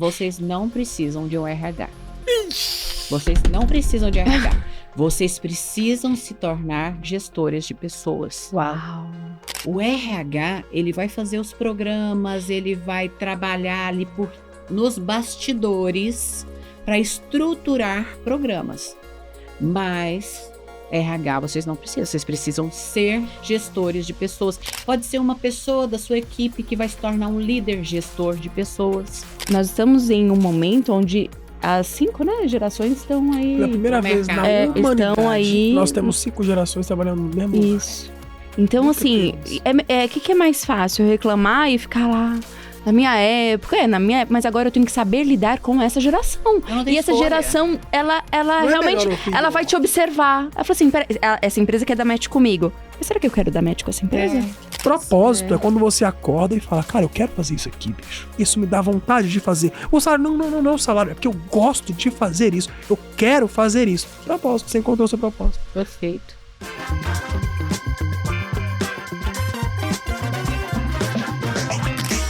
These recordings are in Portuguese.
Vocês não precisam de um RH. Vocês não precisam de RH. Vocês precisam se tornar gestores de pessoas. Uau! O RH, ele vai fazer os programas, ele vai trabalhar ali nos bastidores para estruturar programas. Mas RH vocês não precisam, vocês precisam ser gestores de pessoas. Pode ser uma pessoa da sua equipe que vai se tornar um líder gestor de pessoas. Nós estamos em um momento onde as 5 gerações estão aí. Pela primeira vez na humanidade, estão aí... nós temos 5 gerações trabalhando no mesmo lugar. Isso. Então, muito assim, o que é mais fácil? Eu reclamar e ficar lá... Na minha época, mas agora eu tenho que saber lidar com essa geração. E essa geração, ela realmente, ela vai te observar. Ela fala assim, essa empresa quer dar match comigo. Mas será que eu quero dar match com essa empresa? Propósito é quando você acorda e fala, cara, eu quero fazer isso aqui, bicho. Isso me dá vontade de fazer. O salário, não é o salário, é porque eu gosto de fazer isso. Eu quero fazer isso. Propósito, você encontrou o seu propósito. Perfeito.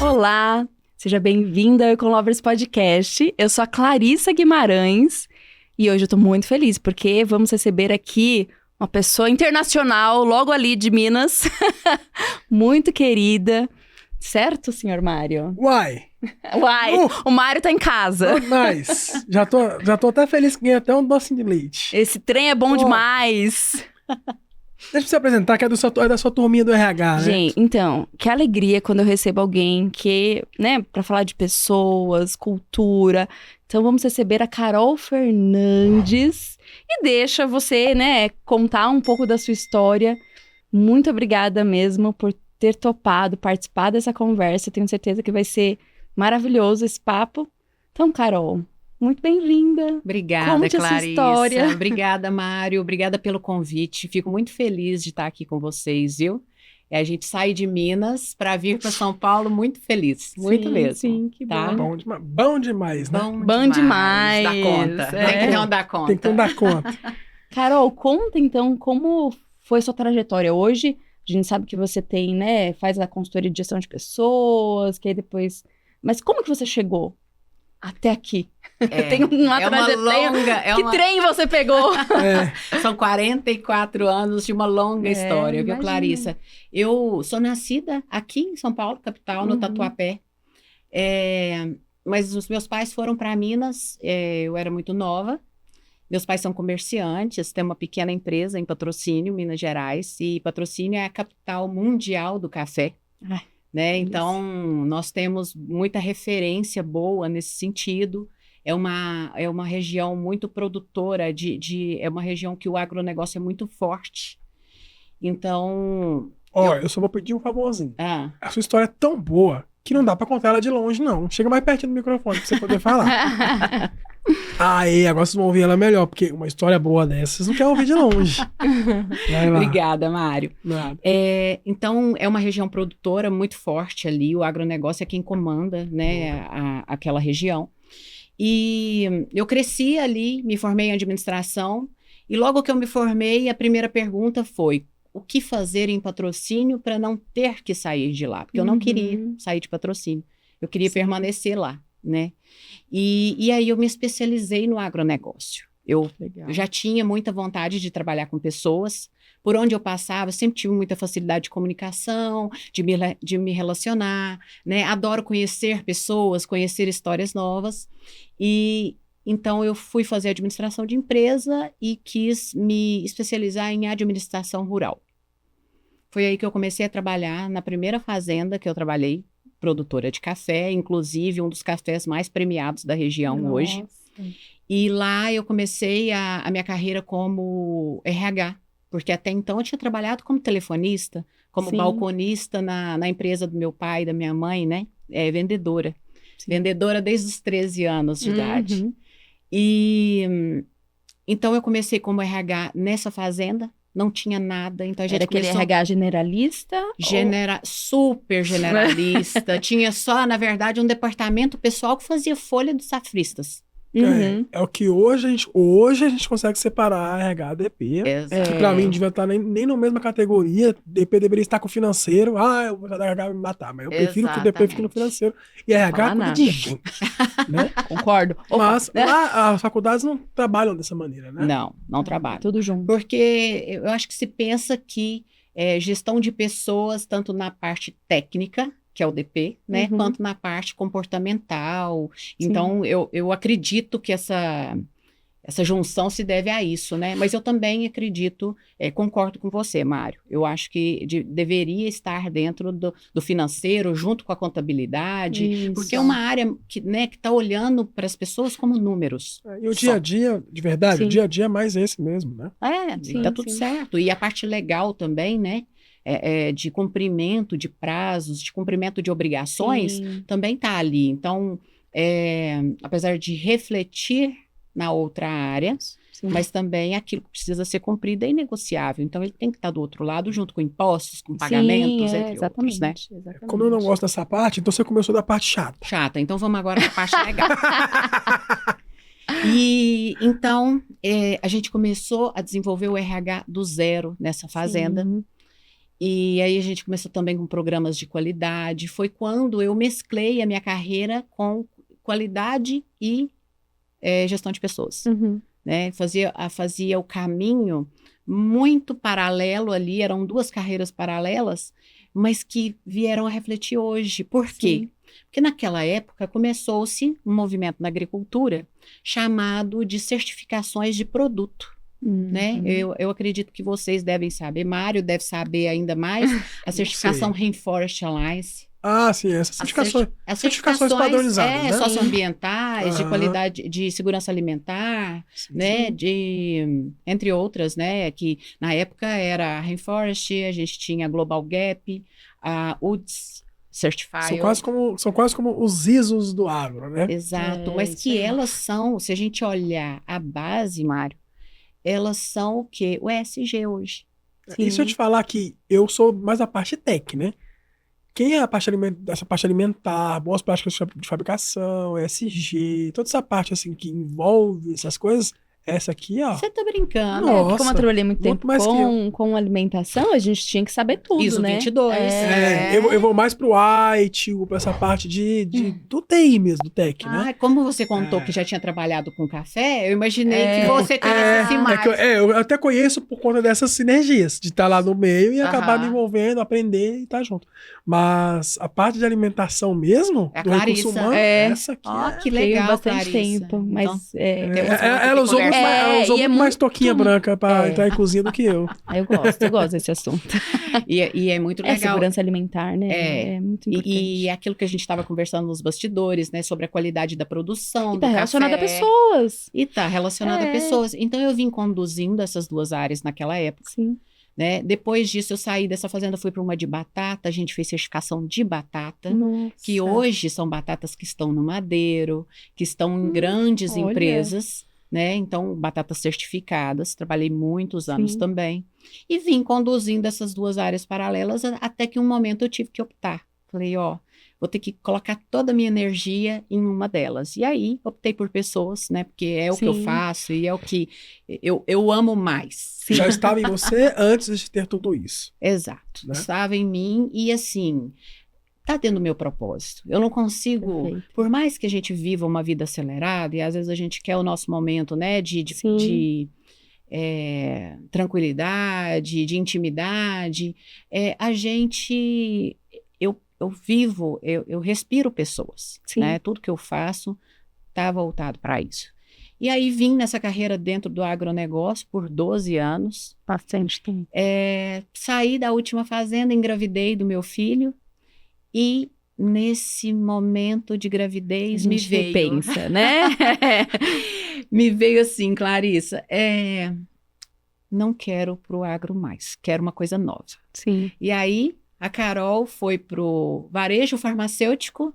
Olá, seja bem-vinda ao Ecolovers Podcast. Eu sou a Clarissa Guimarães e hoje eu tô muito feliz porque vamos receber aqui uma pessoa internacional, logo ali de Minas, muito querida. Certo, senhor Mário? Uai! O Mário tá em casa. Nice! Já tô até feliz que ganhei até um docinho de leite. Esse trem é bom demais! Deixa eu se apresentar, que é da sua turminha do RH, né? Gente, então, que alegria quando eu recebo alguém que, pra falar de pessoas, cultura. Então, vamos receber a Carol Fernandes e deixa você, contar um pouco da sua história. Muito obrigada mesmo por ter topado participar dessa conversa. Tenho certeza que vai ser maravilhoso esse papo. Então, Carol... Muito bem-vinda. Obrigada, Conte Clarissa. Essa história. Obrigada, Mário. Obrigada pelo convite. Fico muito feliz de estar aqui com vocês, viu? A gente sai de Minas para vir para São Paulo muito feliz. Muito mesmo. Sim, que tá? bom. Bom demais, né? Bom demais. Dá conta. Tem que não dar conta. Tem que não dar conta. Carol, conta então como foi sua trajetória hoje. A gente sabe que você tem, faz a consultoria de gestão de pessoas, que aí depois... Mas como que você chegou até aqui? Tem uma trajetória. Que trem você pegou? São 44 anos de uma longa história, viu, Clarissa? Eu sou nascida aqui em São Paulo, capital, no Tatuapé. Mas os meus pais foram para Minas, eu era muito nova. Meus pais são comerciantes, tem uma pequena empresa em Patrocínio, Minas Gerais. E Patrocínio é a capital mundial do café. Então, nós temos muita referência boa nesse sentido. É uma região muito produtora, é uma região que o agronegócio é muito forte. Então... eu só vou pedir um favorzinho. A sua história é tão boa que não dá pra contar ela de longe, não. Chega mais perto do microfone pra você poder falar. Agora vocês vão ouvir ela melhor, porque uma história boa dessa, vocês não querem ouvir de longe. Vai lá. Obrigada, Mário. Nada. Então, é uma região produtora muito forte ali, o agronegócio é quem comanda, aquela região. E eu cresci ali, me formei em administração, e logo que eu me formei, a primeira pergunta foi, o que fazer em Patrocínio para não ter que sair de lá? Porque eu não queria sair de Patrocínio, eu queria permanecer lá, E aí eu me especializei no agronegócio. Eu já tinha muita vontade de trabalhar com pessoas. Por onde eu passava, eu sempre tive muita facilidade de comunicação, de me relacionar, Adoro conhecer pessoas, conhecer histórias novas. E então eu fui fazer administração de empresa e quis me especializar em administração rural. Foi aí que eu comecei a trabalhar na primeira fazenda que eu trabalhei, produtora de café, inclusive um dos cafés mais premiados da região hoje. E lá eu comecei a minha carreira como RH, porque até então eu tinha trabalhado como telefonista, como balconista na empresa do meu pai e da minha mãe, vendedora. Sim. Vendedora desde os 13 anos de idade. E então eu comecei como RH nessa fazenda, não tinha nada, então a gente Era aquele RH generalista? Super generalista. Tinha só, na verdade, um departamento pessoal que fazia folha dos safristas. É o que hoje a gente consegue separar RH, DP. Que pra mim devia estar nem na mesma categoria. DP deveria estar com o financeiro. Eu vou dar RH me matar. Mas eu prefiro que o DP fique no financeiro. E RH cuida de gente. Né? Concordo. Mas lá as faculdades não trabalham dessa maneira, né? Não trabalham. Tudo junto. Porque eu acho que se pensa que gestão de pessoas, tanto na parte técnica, que é o DP, né, quanto na parte comportamental. Sim. Então, eu acredito que essa junção se deve a isso, né? Mas eu também acredito, concordo com você, Mário. Eu acho que deveria estar dentro do financeiro, junto com a contabilidade, isso. Porque é uma área que está olhando para as pessoas como números. E o dia a dia, de verdade, o dia a dia é mais esse mesmo, né? Tá tudo certo. E a parte legal também, né? De cumprimento de prazos, de cumprimento de obrigações, também está ali. Então, apesar de refletir na outra área, mas também aquilo que precisa ser cumprido é inegociável. Então, ele tem que estar do outro lado, junto com impostos, com pagamentos, entre outros, né? Exatamente. Como eu não gosto dessa parte, então você começou da parte chata. Chata. Então, vamos agora para a parte legal. E, então, a gente começou a desenvolver o RH do zero nessa fazenda. Sim. E aí a gente começou também com programas de qualidade. Foi quando eu mesclei a minha carreira com qualidade e gestão de pessoas. Né? Fazia o caminho muito paralelo ali, eram duas carreiras paralelas, mas que vieram a refletir hoje. Por quê? Sim. Porque naquela época começou-se um movimento na agricultura chamado de certificações de produto. Né? Eu acredito que vocês devem saber, Mário deve saber ainda mais, a certificação Rainforest Alliance. Sim, essas certificações padronizadas, né? Socioambientais, de qualidade, de segurança alimentar, né? Entre outras, né? Que na época era a Rainforest, a gente tinha a Global Gap, a UTS Certified. São quase como os ISOs do agro, né? Exato, mas que elas são, se a gente olhar a base, Mário, elas são o quê? O ESG hoje. E se eu te falar que eu sou mais a parte tech, né? Quem é essa parte alimentar, boas práticas de fabricação, ESG, toda essa parte assim que envolve essas coisas, essa aqui, ó. Você tá brincando. Nossa, como eu trabalhei muito tempo com alimentação, a gente tinha que saber tudo, ISO né? 22. Eu vou mais pro IT, pra essa parte do TI mesmo, do tech, né? Como você contou que já tinha trabalhado com café, eu imaginei que você conhecesse mais. Eu até conheço por conta dessas sinergias, de estar lá no meio e acabar me envolvendo, aprender e estar junto. Mas a parte de alimentação mesmo, do recurso humano, essa aqui que legal, bastante tempo. Mas ela usou muito mais toquinha branca pra entrar em cozinha do que eu. Eu gosto desse assunto. E é muito legal. Segurança alimentar, né? É muito importante. E aquilo que a gente estava conversando nos bastidores, né? Sobre a qualidade da produção, e tá relacionada a pessoas. E tá relacionada a pessoas. Então, eu vim conduzindo essas duas áreas naquela época. Sim. Né? Depois disso, eu saí dessa fazenda, fui para uma de batata, a gente fez certificação de batata, que hoje são batatas que estão no madeiro, que estão em grandes empresas, né? Então, batatas certificadas, trabalhei muitos anos também. E vim conduzindo essas duas áreas paralelas, até que um momento eu tive que optar. Falei, vou ter que colocar toda a minha energia em uma delas. E aí, optei por pessoas, né? Porque é o que eu faço e é o que eu amo mais. Já estava em você antes de ter tudo isso. Exato. Né? Estava em mim e, assim, tá dentro do meu propósito. Eu não consigo, por mais que a gente viva uma vida acelerada, e às vezes a gente quer o nosso momento, né? De tranquilidade, de intimidade. A gente... Eu vivo, eu respiro pessoas, né? Tudo que eu faço está voltado para isso. E aí vim nessa carreira dentro do agronegócio por 12 anos. Bastante tempo. Saí da última fazenda, engravidei do meu filho e nesse momento de gravidez me veio... pensa, né? Me veio assim, Clarissa, não quero pro agro mais, quero uma coisa nova. Sim. E aí... A Carol foi pro varejo farmacêutico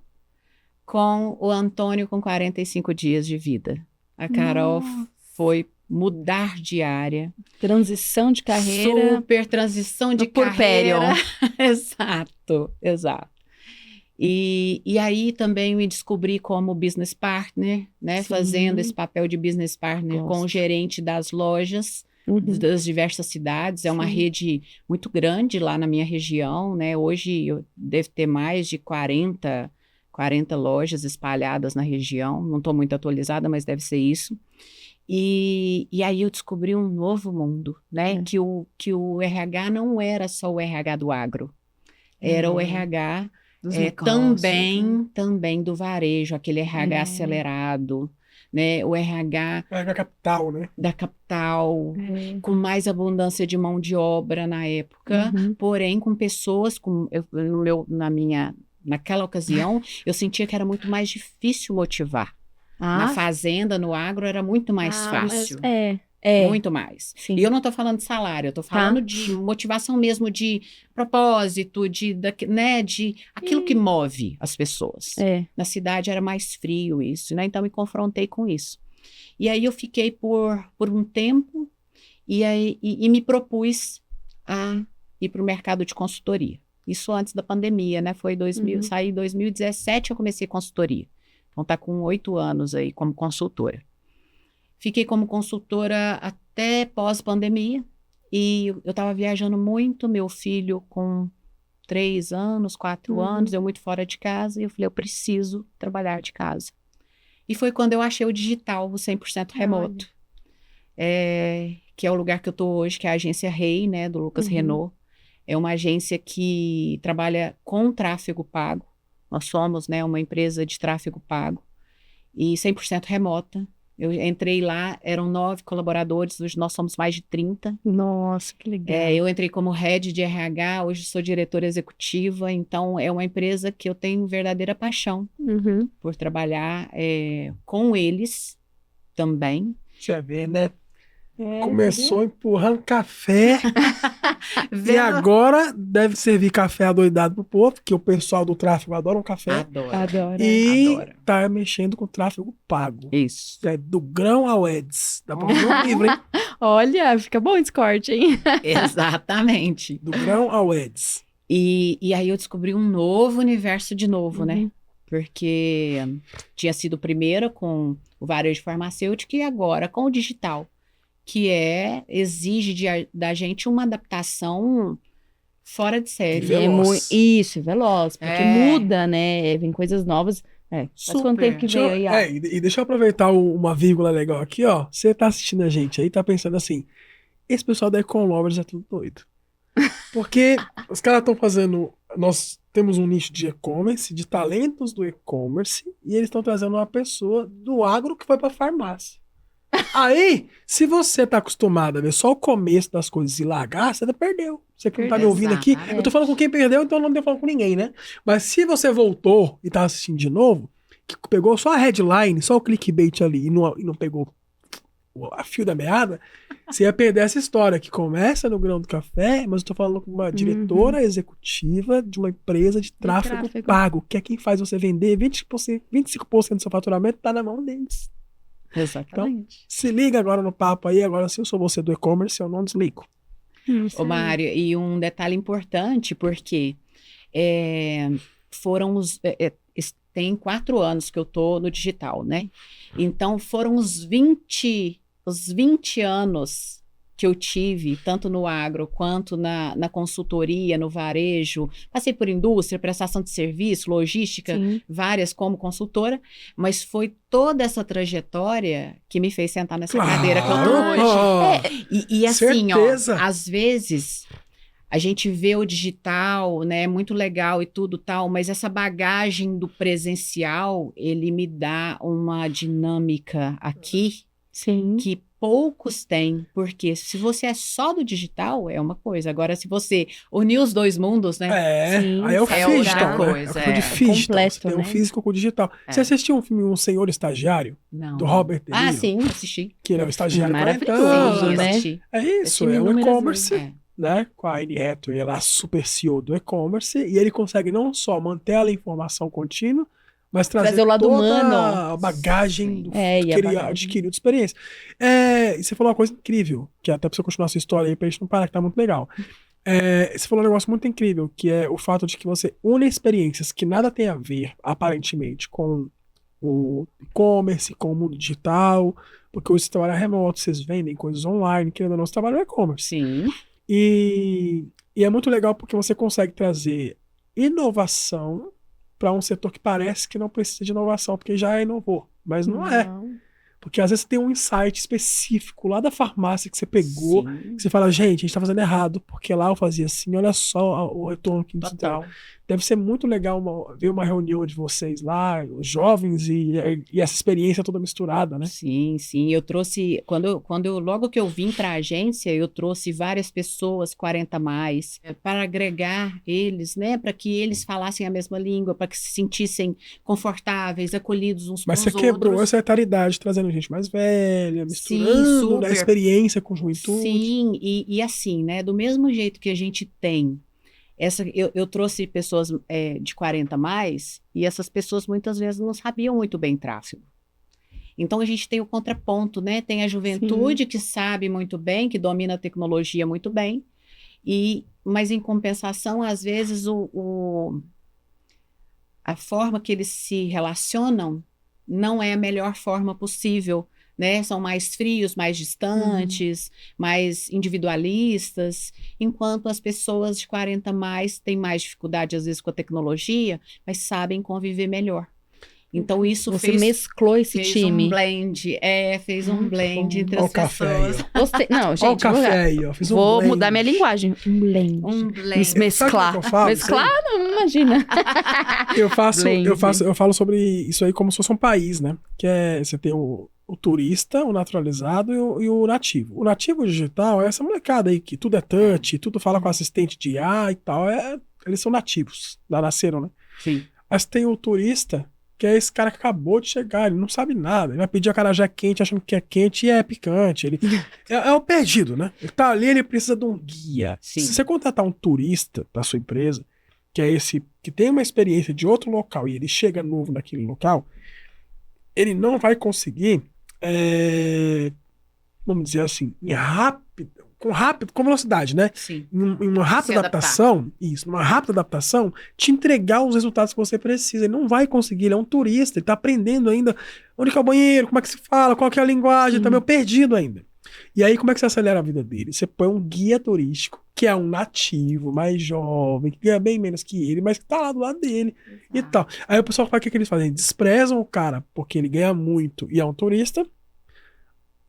com o Antônio com 45 dias de vida. A Carol foi mudar de área. Transição de carreira. Super transição de carreira. Exato. E aí também me descobri como business partner, né? Sim. Fazendo esse papel de business partner com o gerente das lojas das diversas cidades. É uma rede muito grande lá na minha região, né? Hoje eu devo ter mais de 40 lojas espalhadas na região. Não estou muito atualizada, mas deve ser isso. E aí eu descobri um novo mundo, né? Que o RH não era só o RH do agro. Era o RH também do varejo, aquele RH acelerado, né? O RH capital, né? Da capital, com mais abundância de mão de obra na época, porém com pessoas, naquela ocasião, eu sentia que era muito mais difícil motivar. Na fazenda, no agro, era muito mais fácil. Muito mais. Sim. E eu não estou falando de salário, eu estou falando de motivação mesmo, de propósito, de aquilo que move as pessoas. Na cidade era mais frio isso, né? Então me confrontei com isso. E aí eu fiquei por um tempo e me propus a ir para o mercado de consultoria. Isso antes da pandemia, né? Saí em 2017, eu comecei consultoria. Então tá com 8 anos aí como consultora. Fiquei como consultora até pós-pandemia e eu estava viajando muito, meu filho com 3 anos, 4 anos, eu muito fora de casa e eu falei, eu preciso trabalhar de casa. E foi quando eu achei o digital, o 100% remoto, que é o lugar que eu estou hoje, que é a agência Rei, né, do Lucas Renault. É uma agência que trabalha com tráfego pago. Nós somos, né, uma empresa de tráfego pago e 100% remota. Eu entrei lá, eram 9 colaboradores, hoje nós somos mais de 30. Nossa, que legal. Eu entrei como head de RH, hoje sou diretora executiva, então é uma empresa que eu tenho verdadeira paixão por trabalhar com eles também. Você vê, né? Começou empurrando café e agora deve servir café adoidado pro povo, porque o pessoal do tráfego adora um café. Adora. E tá mexendo com tráfego pago. Isso. Do grão ao Eds. Dá pra fazer um livro, hein? Olha, fica bom esse corte, hein? Exatamente. Do grão ao Eds. E aí eu descobri um novo universo de novo, né? Porque tinha sido primeira com o varejo farmacêutico e agora com o digital, que exige da gente uma adaptação fora de série. Veloz. Isso, veloz, porque muda, né? Vem coisas novas. Faz quanto tempo que veio aí? E deixa eu aproveitar uma vírgula legal aqui, ó. Você tá assistindo a gente aí, tá pensando assim, esse pessoal da Econ Lovers é tudo doido. Porque os caras estão fazendo... Nós temos um nicho de e-commerce, de talentos do e-commerce, e eles estão trazendo uma pessoa do agro que foi pra farmácia. Aí, se você tá acostumado a ver só o começo das coisas e largar, você perdeu. Você que não tá me ouvindo aqui, eu tô falando com quem perdeu, então eu não tô falando com ninguém, né? Mas se você voltou e tá assistindo de novo, que pegou só a headline, só o clickbait ali e não pegou a fio da meada, você ia perder essa história que começa no grão do café, mas eu tô falando com uma diretora executiva de uma empresa de tráfego pago, que é quem faz você vender 25% do seu faturamento tá na mão deles. Exatamente. Então, se liga agora no papo aí, agora se eu sou você do e-commerce, eu não desligo. Ô Mário, e um detalhe importante, porque tem 4 anos que eu tô no digital, né? Então foram os 20 anos que eu tive, tanto no agro quanto na consultoria, no varejo. Passei por indústria, prestação de serviço, logística, várias como consultora, mas foi toda essa trajetória que me fez sentar nessa cadeira que eu tô hoje. E assim, certeza. Ó, às vezes a gente vê o digital, né, muito legal e tudo tal, mas essa bagagem do presencial, ele me dá uma dinâmica aqui que poucos têm, porque se você é só do digital, é uma coisa. Agora, se você unir os dois mundos, né? Aí é o digital, coisa. É o digital. Completo, Você tem né? o físico com o digital. Você assistiu um filme Um Senhor Estagiário? Não. Do Robert De Niro? Sim, assisti. Que ele é um estagiário maravilhoso, né? Assisti. É isso, é o e-commerce, né? Com a Anne Hathaway, ela é a super CEO do e-commerce, e ele consegue não só manter a informação contínua, mas trazer o lado toda humano. a bagagem do que ele adquiriu de experiência. E você falou uma coisa incrível, que até pra você continuar a sua história aí, pra gente não parar, que tá muito legal. Você falou um negócio muito incrível, que é o fato de que você une experiências que nada tem a ver, aparentemente, com o e-commerce, com o mundo digital, porque hoje você trabalha remoto, vocês vendem coisas online, querendo ou não, você trabalha no e-commerce. Sim. E é muito legal porque você consegue trazer inovação para um setor que parece que não precisa de inovação, porque já inovou, mas não é. Porque às vezes você tem um insight específico lá da farmácia que você pegou, que você fala, gente, a gente tá fazendo errado, porque lá eu fazia assim, olha só o retorno que isso dá. Deve ser muito legal ver uma reunião de vocês lá, os jovens, e essa experiência toda misturada, né? Sim, sim. Eu trouxe, logo que eu vim para a agência, eu trouxe várias pessoas, 40 mais, para agregar eles, né? Para que eles falassem a mesma língua, para que se sentissem confortáveis, acolhidos uns com os outros. Mas você quebrou essa etaridade, trazendo gente mais velha, misturando a experiência com juventude. Sim, e assim, né? Do mesmo jeito que a gente tem eu trouxe pessoas de 40 mais, e essas pessoas muitas vezes não sabiam muito bem tráfego. Então a gente tem o contraponto, né? Tem a juventude que sabe muito bem, que domina a tecnologia muito bem, mas em compensação, às vezes, a forma que eles se relacionam não é a melhor forma possível, né? São mais frios, mais distantes, mais individualistas, enquanto as pessoas de 40 mais têm mais dificuldade, às vezes, com a tecnologia, mas sabem conviver melhor. Então, isso Você mesclou esse time. Fez um blend entre as pessoas. Gostei. Não, gente, olha o café aí, ó. Vou mudar minha linguagem. Um blend. Mesclar. Mesclar, não, imagina. Eu falo sobre isso aí como se fosse um país, né? Que você tem o turista, o naturalizado e o nativo. O nativo digital é essa molecada aí que tudo é touch, tudo fala com assistente de IA e tal. Eles são nativos, lá nasceram, né? Sim. Mas tem o turista, que é esse cara que acabou de chegar, ele não sabe nada, ele vai pedir acarajé quente achando que é quente e é picante. Ele é o perdido, né? Ele tá ali, ele precisa de um guia. Sim. Se você contratar um turista da sua empresa, que é esse que tem uma experiência de outro local e ele chega novo naquele local, ele não vai conseguir, vamos dizer assim, com velocidade, né? Sim. Em uma rápida adaptação, numa rápida adaptação, te entregar os resultados que você precisa. Ele não vai conseguir, ele é um turista, ele tá aprendendo ainda onde que é o banheiro, como é que se fala, qual que é a linguagem, ele tá meio perdido ainda. E aí, como é que você acelera a vida dele? Você põe um guia turístico, que é um nativo, mais jovem, que ganha bem menos que ele, mas que tá lá do lado dele e tal. Aí o pessoal fala o que eles fazem? Desprezam o cara porque ele ganha muito e é um turista,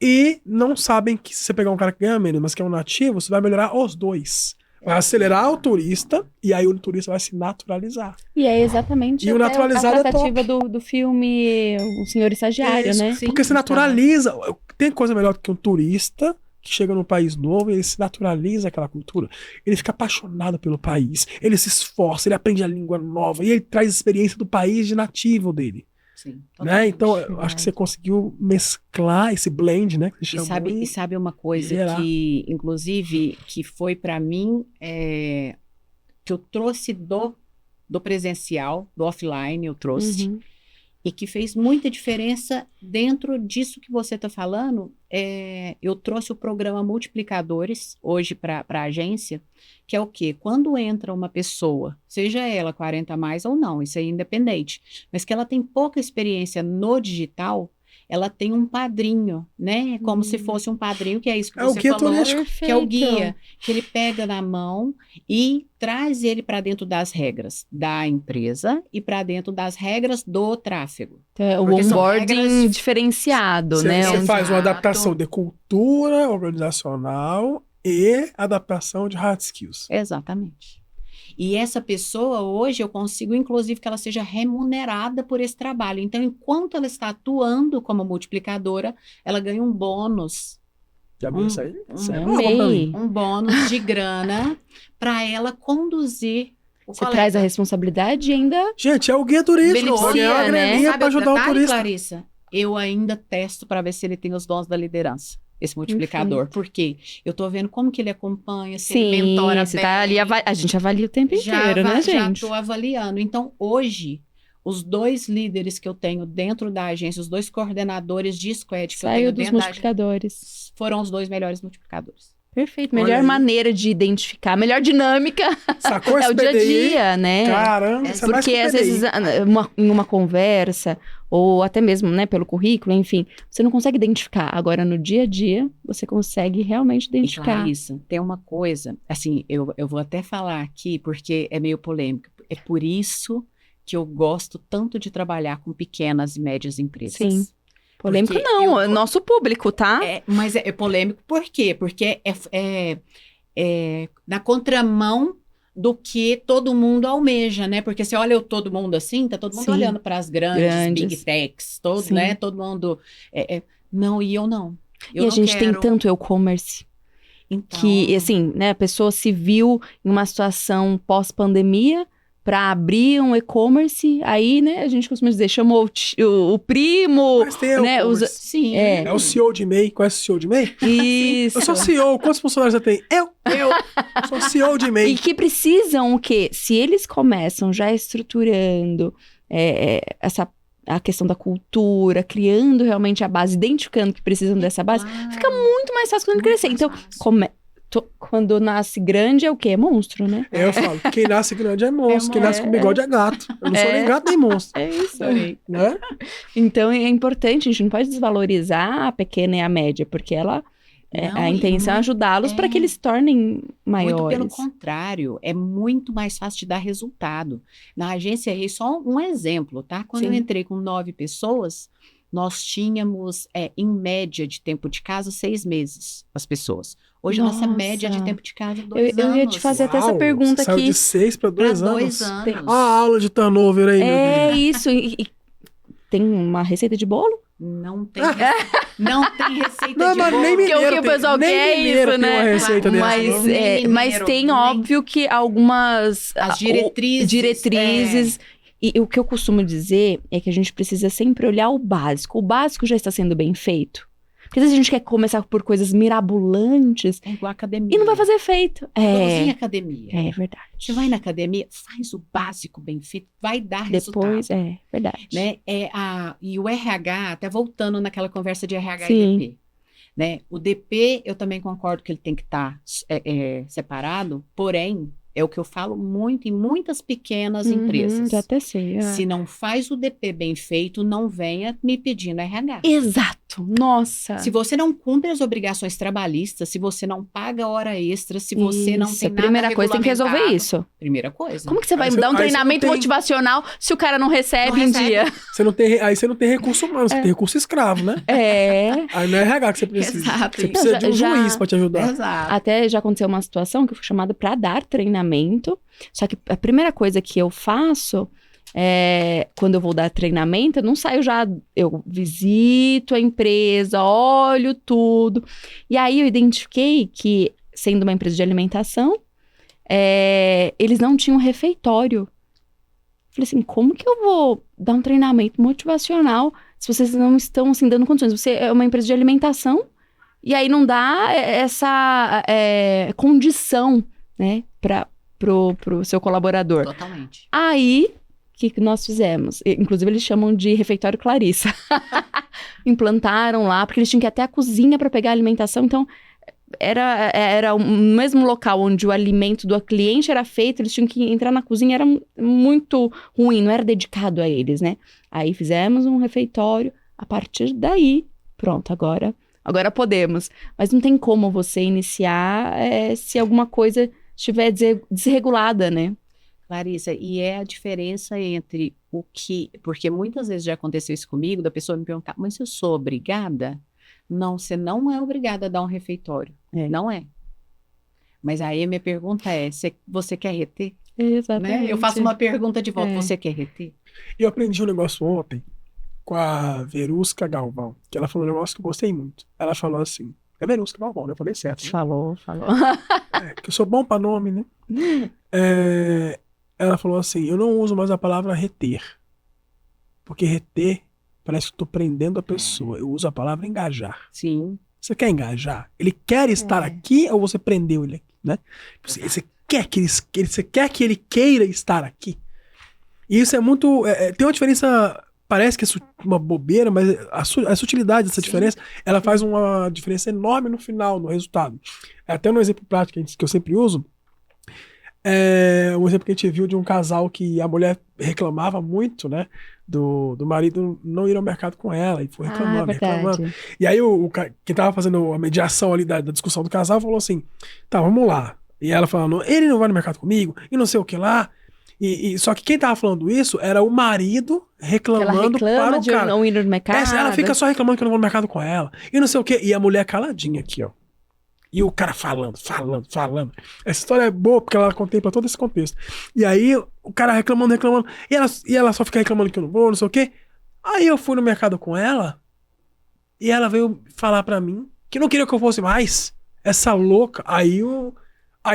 e não sabem que se você pegar um cara que ganha menos, mas que é um nativo, você vai melhorar os dois. Vai acelerar o turista, e aí o turista vai se naturalizar. E é exatamente o naturalizado a tratativa do filme O Senhor Estagiário, né? Sim, porque se naturaliza. Tem coisa melhor do que um turista que chega num país novo e ele se naturaliza aquela cultura. Ele fica apaixonado pelo país, ele se esforça, ele aprende a língua nova, e ele traz a experiência do país de nativo dele. Sim, né? Então, eu acho que você conseguiu mesclar esse blend, né? Que e sabe uma coisa que, inclusive, que foi para mim, que eu trouxe do presencial, do offline, eu trouxe, e que fez muita diferença dentro disso que você está falando. Eu trouxe o programa Multiplicadores, hoje, para a agência, que é o quê? Quando entra uma pessoa, seja ela 40 mais ou não, isso é independente, mas que ela tem pouca experiência no digital, ela tem um padrinho, né? Como se fosse um padrinho, que é isso que você falou, que é o guia, que ele pega na mão e traz ele para dentro das regras da empresa e para dentro das regras do tráfego. O onboarding diferenciado, né? Você faz uma adaptação de cultura organizacional e adaptação de hard skills. Exatamente. E essa pessoa, hoje, eu consigo, inclusive, que ela seja remunerada por esse trabalho. Então, enquanto ela está atuando como multiplicadora, ela ganha um bônus. Já viu isso aí? Um bônus de grana para ela conduzir o Você traz a responsabilidade e ainda... Gente, é o guia turístico. Vai ganhar uma graninha para ajudar o turista. Clarissa, eu ainda testo para ver se ele tem os dons da liderança. Esse multiplicador, porque eu tô vendo como que ele acompanha, se ele mentora você bem. Tá ali, a gente avalia o tempo inteiro, né, gente? Já tô avaliando. Então, hoje, os 2 líderes que eu tenho dentro da agência, os 2 coordenadores de squad que eu tenho dentro da agência, multiplicadores. foram os 2 melhores multiplicadores. Perfeito. Melhor maneira de identificar, melhor dinâmica. Sacou esse o dia a dia, né? Caramba, isso é mais porque às vezes em uma conversa, ou até mesmo, né, pelo currículo, enfim, você não consegue identificar. Agora, no dia a dia, você consegue realmente identificar. Isso, tem uma coisa, assim, eu vou até falar aqui, porque é meio polêmico. É por isso que eu gosto tanto de trabalhar com pequenas e médias empresas. Sim. Polêmico porque não, é nosso público, tá? Mas é polêmico por quê? Porque é na contramão do que todo mundo almeja, né? Porque você olha todo mundo assim, tá todo mundo olhando para as grandes big techs, né? Todo mundo... não, e eu não. E a gente tem tanto e-commerce. Então... Que, assim, né? A pessoa se viu em uma situação pós-pandemia para abrir um e-commerce, aí, né, a gente costuma dizer, chamou o primo, mas tem né, sim. É o CEO de MEI, conhece o CEO de MEI? Isso. Eu sou CEO, quantos funcionários você tem? Eu sou CEO de MEI. E que precisam o quê? Se eles começam já estruturando a questão da cultura, criando realmente a base, identificando que precisam dessa base, fica muito mais fácil quando crescer. Então, quando nasce grande é o quê? É monstro, né? Eu falo, quem nasce grande é monstro, quem nasce com bigode é gato. Eu não sou nem gato nem monstro. É isso aí. Né? Então é importante, a gente não pode desvalorizar a pequena e a média, porque a intenção é ajudá-los para que eles se tornem maiores. Muito pelo contrário, é muito mais fácil de dar resultado. Na agência aí, só um exemplo, tá? Quando eu entrei com 9 pessoas, nós tínhamos, em média de tempo de casa, 6 meses, as pessoas. Hoje, a nossa média de tempo de casa é 2 anos. Eu ia te fazer até essa pergunta aqui. Saiu de 6 para 2 anos. 2 anos. Tem uma aula de turnover aí, meu Deus. Isso. E tem uma receita de bolo? Não tem receita de bolo. Nem mineiro, o que o pessoal quer é isso, né? Uma receita mas tem óbvio que algumas... As diretrizes... E o que eu costumo dizer é que a gente precisa sempre olhar o básico. O básico já está sendo bem feito. Porque às vezes a gente quer começar por coisas mirabolantes. É igual a academia. E não vai fazer efeito. Igualzinho academia. É verdade. Você vai na academia, faz o básico bem feito, vai dar resultado. Depois, verdade. Né? E o RH, até voltando naquela conversa de RH Sim. e DP. Né? O DP, eu também concordo que ele tem que estar separado, porém... É o que eu falo muito em muitas pequenas empresas. Já até sei. Se não faz o DP bem feito, não venha me pedindo RH. Exato. Nossa. Se você não cumpre as obrigações trabalhistas, se você não paga hora extra, se você não tem nada primeira coisa, tem que resolver isso. Primeira coisa. Como que você vai dar um treinamento motivacional se o cara não recebe em dia? Aí você não tem recurso humano, você tem recurso escravo, né? Aí não é RH que você precisa. Exato. Você precisa de um juiz para te ajudar. Exato. Até já aconteceu uma situação que eu fui chamada para dar treinamento. Só que a primeira coisa que eu faço quando eu vou dar treinamento, eu não saio já, eu visito a empresa, olho tudo. E aí eu identifiquei que, sendo uma empresa de alimentação, eles não tinham refeitório. Falei assim, como que eu vou dar um treinamento motivacional se vocês não estão assim, dando condições? Você é uma empresa de alimentação e aí não dá essa condição, né, pro seu colaborador. Totalmente. Aí, o que nós fizemos? Inclusive, eles chamam de refeitório Clarissa. Implantaram lá, porque eles tinham que ir até a cozinha para pegar a alimentação. Então, era o mesmo local onde o alimento do cliente era feito, eles tinham que entrar na cozinha, era muito ruim, não era dedicado a eles, né? Aí fizemos um refeitório, a partir daí, pronto, agora podemos. Mas não tem como você iniciar se alguma coisa estiver desregulada, né? Larissa, e é a diferença entre porque muitas vezes já aconteceu isso comigo, da pessoa me perguntar, mas eu sou obrigada? Não, você não é obrigada a dar um refeitório. Não é. Mas aí a minha pergunta é, você quer reter? Exatamente. Né? Eu faço uma pergunta de volta, você quer reter? Eu aprendi um negócio ontem com a Verusca Galvão, que ela falou um negócio que eu gostei muito. Ela falou assim, é Verusca Galvão, né? Eu falei certo. Né? Falou. Que eu sou bom pra nome, né? Ela falou assim, eu não uso mais a palavra reter. Porque reter parece que eu tô prendendo a pessoa. Eu uso a palavra engajar. Sim. Você quer engajar? Ele quer estar aqui ou você prendeu ele aqui, né? Você quer que ele queira estar aqui? E isso é muito... tem uma diferença parece que é uma bobeira, mas a sutilidade dessa diferença, ela faz uma diferença enorme no final, no resultado. Até um exemplo prático que eu sempre uso, um exemplo que a gente viu de um casal que a mulher reclamava muito, né? Do marido não ir ao mercado com ela, e foi reclamando, reclamando. E aí quem tava fazendo a mediação ali da discussão do casal falou assim, tá, vamos lá. E ela falando, ele não vai no mercado comigo, e não sei o que lá. Só que quem tava falando isso era o marido reclamando para o cara. Não ir no mercado. Ela fica só reclamando que eu não vou no mercado com ela, e não sei o que. E a mulher caladinha aqui, ó. E o cara falando. Essa história é boa porque ela contempla todo esse contexto. E aí o cara reclamando. E ela só fica reclamando que eu não vou, não sei o quê. Aí eu fui no mercado com ela. E ela veio falar pra mim que não queria que eu fosse mais. Essa louca. Aí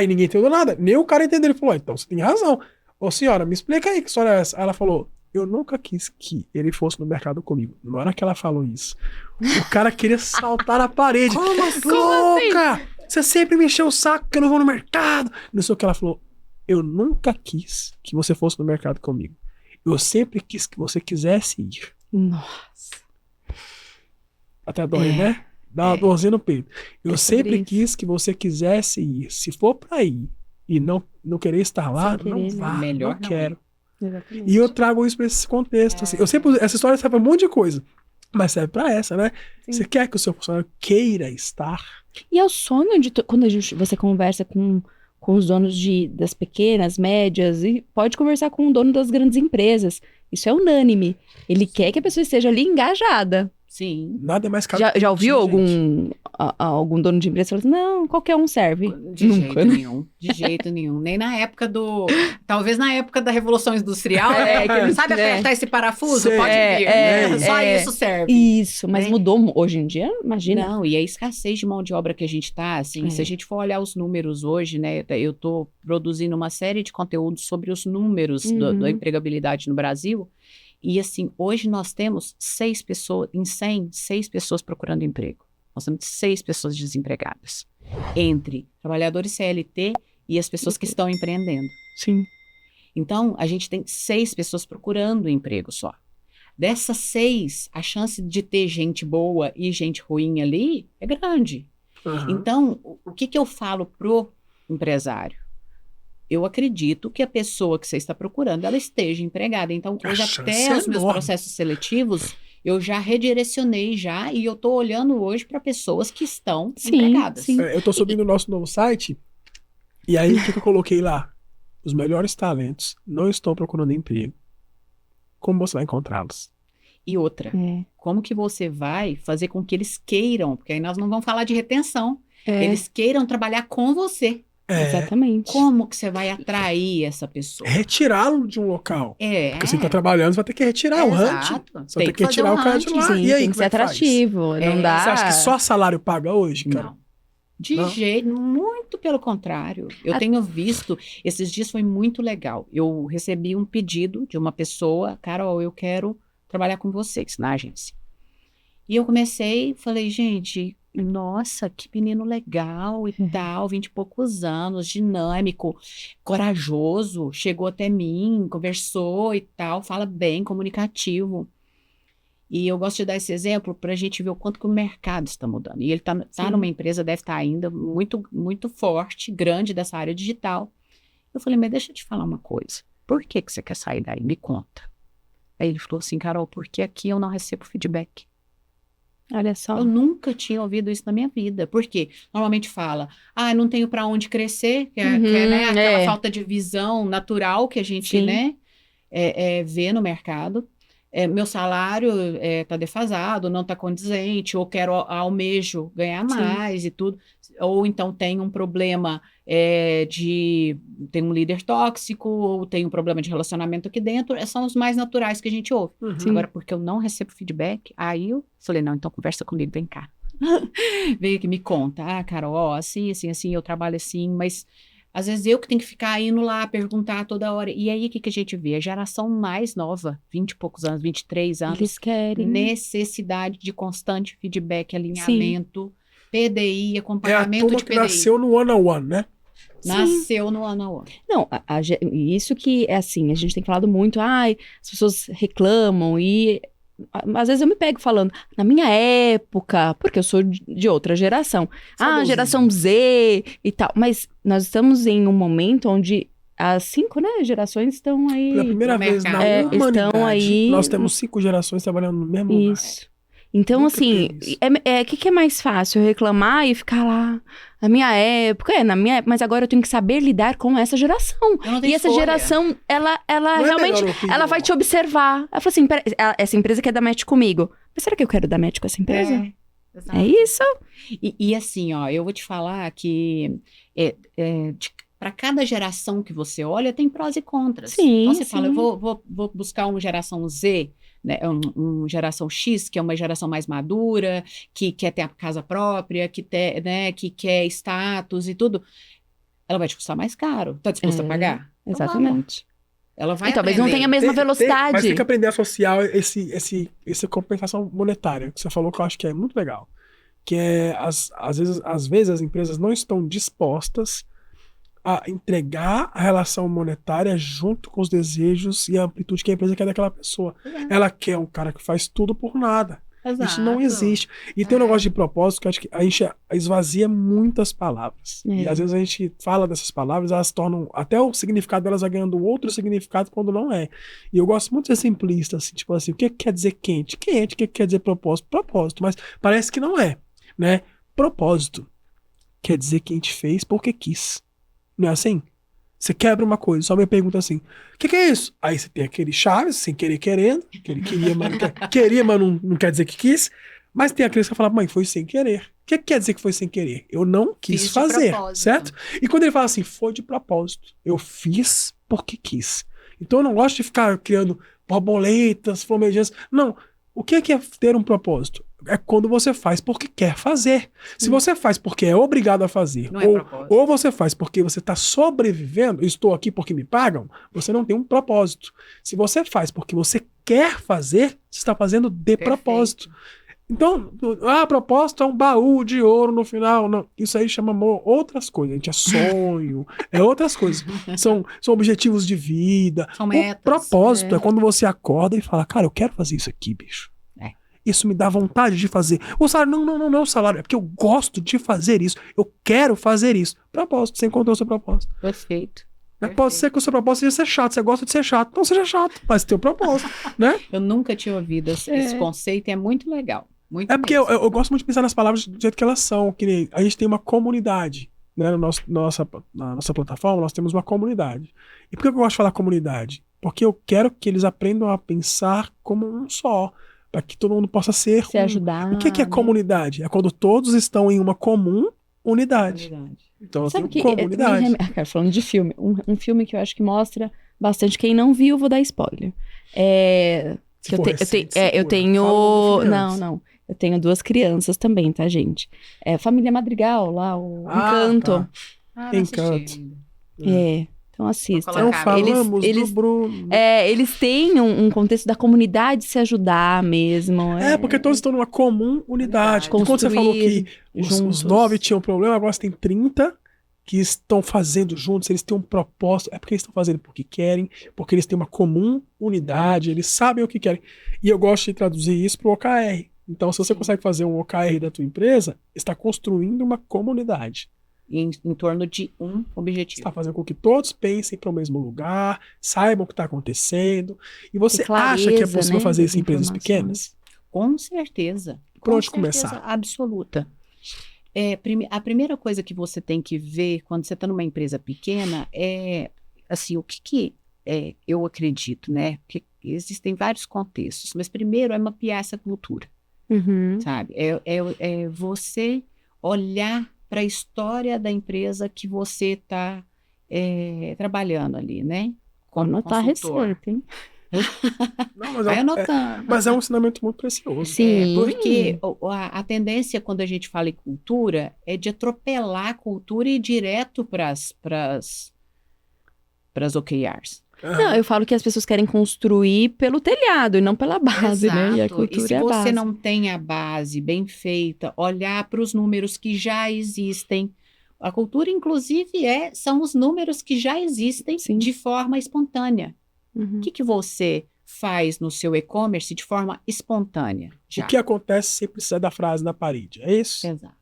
ninguém entendeu nada. Nem o cara entendeu. Ele falou, então você tem razão. Ô senhora, me explica aí que história é essa. Aí ela falou, eu nunca quis que ele fosse no mercado comigo. Na hora que ela falou isso, o cara queria saltar na parede. Como assim? Louca! Assim? Você sempre me encheu o saco que eu não vou no mercado. Não sei o que ela falou. Eu nunca quis que você fosse no mercado comigo. Eu sempre quis que você quisesse ir. Nossa. Até dói, né? Dá uma dorzinha no peito. Eu sempre quis que você quisesse ir. Se for pra ir e não querer estar lá, não vá. Melhor não quero. Exatamente. E eu trago isso pra esse contexto. Assim. Essa história serve pra um monte de coisa. Mas serve pra essa, né? Sim. Você quer que o seu funcionário queira estar. E é o sonho de... Quando você conversa com os donos das pequenas, médias, e pode conversar com o dono das grandes empresas. Isso é unânime. Ele quer que a pessoa esteja ali engajada. Sim. Nada é mais caro. Já ouviu algum dono de empresa falando assim, não, qualquer um serve? De jeito nenhum. Nem na época talvez na época da Revolução Industrial, que não sabe apertar esse parafuso, pode vir. Só isso serve. Isso, mas mudou hoje em dia, imagina. Não, e a escassez de mão de obra que a gente tá, assim, se a gente for olhar os números hoje, né, eu tô produzindo uma série de conteúdos sobre os números da empregabilidade no Brasil. E assim, hoje nós temos 6 pessoas procurando emprego. Nós temos 6 pessoas desempregadas. Entre trabalhadores CLT e as pessoas que estão empreendendo. Sim. Então, a gente tem 6 pessoas procurando emprego só. Dessas 6, a chance de ter gente boa e gente ruim ali é grande. Uhum. Então, o que eu falo pro empresário? Eu acredito que a pessoa que você está procurando, ela esteja empregada. Então, hoje até os meus processos seletivos, eu já redirecionei e eu estou olhando hoje para pessoas que estão empregadas. Sim. Eu estou subindo o nosso novo site, e aí o que eu coloquei lá? Os melhores talentos não estão procurando emprego. Como você vai encontrá-los? E outra, como que você vai fazer com que eles queiram? Porque aí nós não vamos falar de retenção. Eles queiram trabalhar com você. Exatamente. Como que você vai atrair essa pessoa? Retirá-lo de um local. Porque você está trabalhando, você vai ter que retirar o hunt. Você vai ter que retirar o cara de lá. Sim, e aí, tem que ser atrativo. Não dá. Você acha que só salário paga hoje, cara? Não. De jeito, muito pelo contrário. Eu tenho visto, esses dias foi muito legal. Eu recebi um pedido de uma pessoa, Carol, eu quero trabalhar com vocês na agência. E eu falei, gente, nossa, que menino legal e tal, 20 e poucos anos, dinâmico, corajoso, chegou até mim, conversou e tal, fala bem, comunicativo. E eu gosto de dar esse exemplo para a gente ver o quanto que o mercado está mudando. E ele tá numa empresa, deve estar ainda muito, muito forte, grande dessa área digital. Eu falei, mas deixa eu te falar uma coisa, por que você quer sair daí? Me conta. Aí ele falou assim, Carol, porque aqui eu não recebo feedback. Olha só. Eu nunca tinha ouvido isso na minha vida. Por quê? Normalmente fala, não tenho para onde crescer, que é, né, aquela falta de visão natural que a gente vê no mercado. Meu salário está defasado, não está condizente, ou almejo ganhar mais e tudo. Ou então tem um problema tem um líder tóxico, ou tem um problema de relacionamento aqui dentro. São os mais naturais que a gente ouve. Agora, porque eu não recebo feedback, aí eu falei, não, então conversa comigo, vem cá. Veio aqui, me conta. Carol, assim, eu trabalho assim, mas às vezes eu que tenho que ficar indo lá, perguntar toda hora. E aí, o que a gente vê? A geração mais nova, 20 e poucos anos, 23 anos. Eles querem. Necessidade de constante feedback, alinhamento, PDI, acompanhamento de PDI. É a turma que nasceu no one-on-one, né? Nasceu no ano a outro. Não, isso que é assim, a gente tem falado muito, as pessoas reclamam e às vezes eu me pego falando, na minha época, porque eu sou de outra geração, geração Z e tal, mas nós estamos em um momento onde as 5, né, gerações estão aí... Pela primeira vez na humanidade, estão aí... nós temos 5 gerações trabalhando no mesmo lugar. Isso. Então, assim, o que é mais fácil? Reclamar e ficar lá, na minha época, mas agora eu tenho que saber lidar com essa geração. E essa geração, ela realmente, ela vai te observar. Ela fala assim, essa empresa quer dar match comigo. Mas será que eu quero dar match com essa empresa? É isso. E assim, ó, eu vou te falar que para cada geração que você olha, tem prós e contras. Sim, então você fala, eu vou buscar uma geração Z, né, uma geração X, que é uma geração mais madura, que quer ter a casa própria, que quer status e tudo. Ela vai te custar mais caro. Tá disposta a pagar? Exatamente. Ela vai talvez não tenha a mesma velocidade. Mas tem que aprender a associar essa compensação monetária, que você falou, que eu acho que é muito legal. Que é, às vezes as empresas não estão dispostas a entregar a relação monetária junto com os desejos e a amplitude que a empresa quer daquela pessoa. Ela quer um cara que faz tudo por nada. Exato. Isso não existe. E tem um negócio de propósito que eu acho que a gente esvazia muitas palavras. E às vezes a gente fala dessas palavras, elas tornam, até o significado delas vai ganhando outro significado quando não é. E eu gosto muito de ser simplista, assim, tipo assim, o que quer dizer quente? Quente, o que quer dizer propósito? Propósito, mas parece que não é, né? Propósito quer dizer que a gente fez porque quis. Não é assim? Você quebra uma coisa, só me pergunta assim, o que é isso? Aí você tem aquele Chaves, sem querer querendo, que ele queria, mas não quer dizer que quis, mas tem aquele que fala, mãe, foi sem querer. O que quer dizer que foi sem querer? Eu não quis fazer, certo? E quando ele fala assim, foi de propósito, eu fiz porque quis. Então eu não gosto de ficar criando borboletas, flamejantes, não. O que é ter um propósito? É quando você faz porque quer fazer. Se você faz porque é obrigado a fazer, ou você faz porque você está sobrevivendo, estou aqui porque me pagam, você não tem um propósito. Se você faz porque você quer fazer, você está fazendo de propósito. Então, propósito é um baú de ouro no final. Não, isso aí chama outras coisas. A gente é sonho, é outras coisas. São objetivos de vida. São metas. O propósito é quando você acorda e fala, cara, eu quero fazer isso aqui, bicho. Isso me dá vontade de fazer. O salário, não é o salário, é porque eu gosto de fazer isso. Eu quero fazer isso. Propósito, você encontrou o seu propósito. Perfeito. Pode ser que o seu propósito seja ser chato, você gosta de ser chato. Então seja chato, mas tem o propósito, né? Eu nunca tinha ouvido esse conceito e é muito legal. Muito porque eu gosto muito de pensar nas palavras do jeito que elas são. Que nem, a gente tem uma comunidade, né? Na nossa plataforma, nós temos uma comunidade. E por que eu gosto de falar comunidade? Porque eu quero que eles aprendam a pensar como um só. Para que todo mundo possa se ajudar. O que é comunidade? É quando todos estão em uma comum unidade. Então, sabe que comunidade. Falando de filme, um filme que eu acho que mostra bastante. Quem não viu, vou dar spoiler. Eu tenho. Não. Eu tenho 2 crianças também, tá, gente? Família Madrigal, lá, o Encanto. Encanto. Então assista. Então falamos do Bruno. Eles têm um contexto da comunidade se ajudar mesmo. Porque todos estão numa comum unidade. Quando você falou que os 9 tinham problema, agora você tem 30 que estão fazendo juntos, eles têm um propósito. É porque eles estão fazendo porque querem, porque eles têm uma comum unidade, eles sabem o que querem. E eu gosto de traduzir isso para o OKR. Então, se você consegue fazer um OKR da tua empresa, está construindo uma comunidade. Em torno de um objetivo. Está fazendo com que todos pensem para o mesmo lugar, saibam o que está acontecendo. E você acha que é possível fazer isso em empresas pequenas? Com certeza. Por onde começar? Absoluta. A primeira coisa que você tem que ver quando você está numa empresa pequena é assim, o que eu acredito, né? Porque existem vários contextos, mas primeiro é mapear essa cultura. Sabe? É você olhar para a história da empresa que você está trabalhando ali, né? Como anotar a receita, hein? Vai anotando. Mas é um ensinamento muito precioso. Sim. Porque a tendência quando a gente fala em cultura é de atropelar a cultura e ir direto para as OKRs. Não, eu falo que as pessoas querem construir pelo telhado e não pela base, né? E a cultura se você não tem a base bem feita, olhar para os números que já existem, A cultura, inclusive, são os números que já existem de forma espontânea. O que você faz no seu e-commerce de forma espontânea? O que acontece sem precisar da frase na parede, é isso? Exato.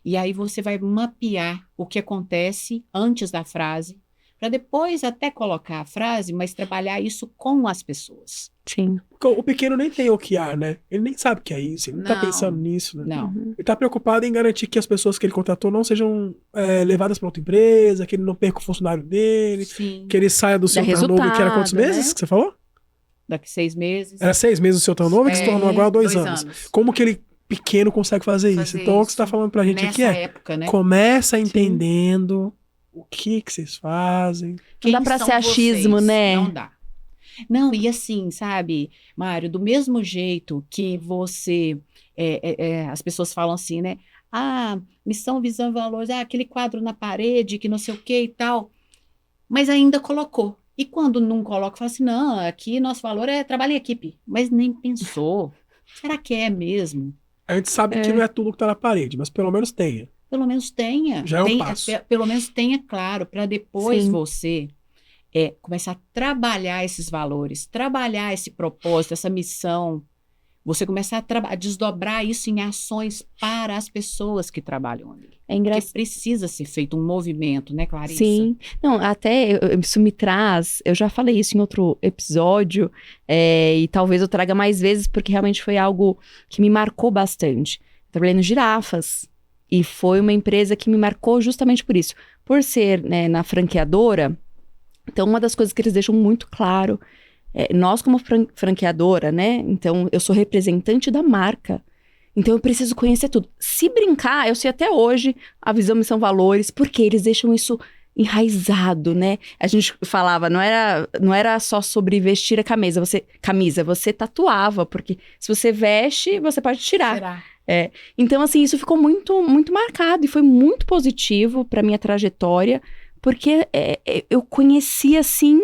E aí você vai mapear o que acontece antes da frase, para depois até colocar a frase, mas trabalhar isso com as pessoas. Sim. O pequeno nem tem OKR, né? Ele nem sabe o que é isso, ele não tá pensando nisso, né? Não. Ele tá preocupado em garantir que as pessoas que ele contratou não sejam levadas para outra empresa, que ele não perca o funcionário dele, que ele saia do seu turnover, que era quantos meses que você falou? Daqui 6 meses. Era 6 meses o seu turnover, que se tornou agora 2 anos. Como que ele pequeno consegue fazer isso? Então, o que você tá falando pra gente aqui época, né? Começa entendendo o que vocês fazem. Não dá pra ser achismo, né? Não dá. Não, e assim, sabe, Mário, do mesmo jeito que você, as pessoas falam assim, né? Missão, visão e valores, aquele quadro na parede, que não sei o que e tal, mas ainda colocou. E quando não coloca, fala assim, não, aqui nosso valor é trabalho em equipe, mas nem pensou. Será que é mesmo? A gente sabe que não é tudo que tá na parede, mas pelo menos tenha. Pelo menos tenha. Já é um passo. Pelo menos tenha claro, para depois você começar a trabalhar esses valores, trabalhar esse propósito, essa missão. Você começar a desdobrar isso em ações para as pessoas que trabalham ali. É engraçado. Porque precisa ser feito um movimento, né, Clarissa? Sim. Não, até isso me traz... Eu já falei isso em outro episódio, e talvez eu traga mais vezes, porque realmente foi algo que me marcou bastante. Eu trabalhei no Girafas, e foi uma empresa que me marcou justamente por isso. Por ser, né, na franqueadora, então uma das coisas que eles deixam muito claro... nós como franqueadora, né? Então, eu sou representante da marca. Então, eu preciso conhecer tudo. Se brincar, eu sei até hoje a visão, missão, valores, porque eles deixam isso enraizado, né? A gente falava, não era só sobre vestir a camisa, você tatuava, porque se você veste, você pode tirar. Então, assim, isso ficou muito, muito marcado e foi muito positivo para minha trajetória, porque eu conheci, assim...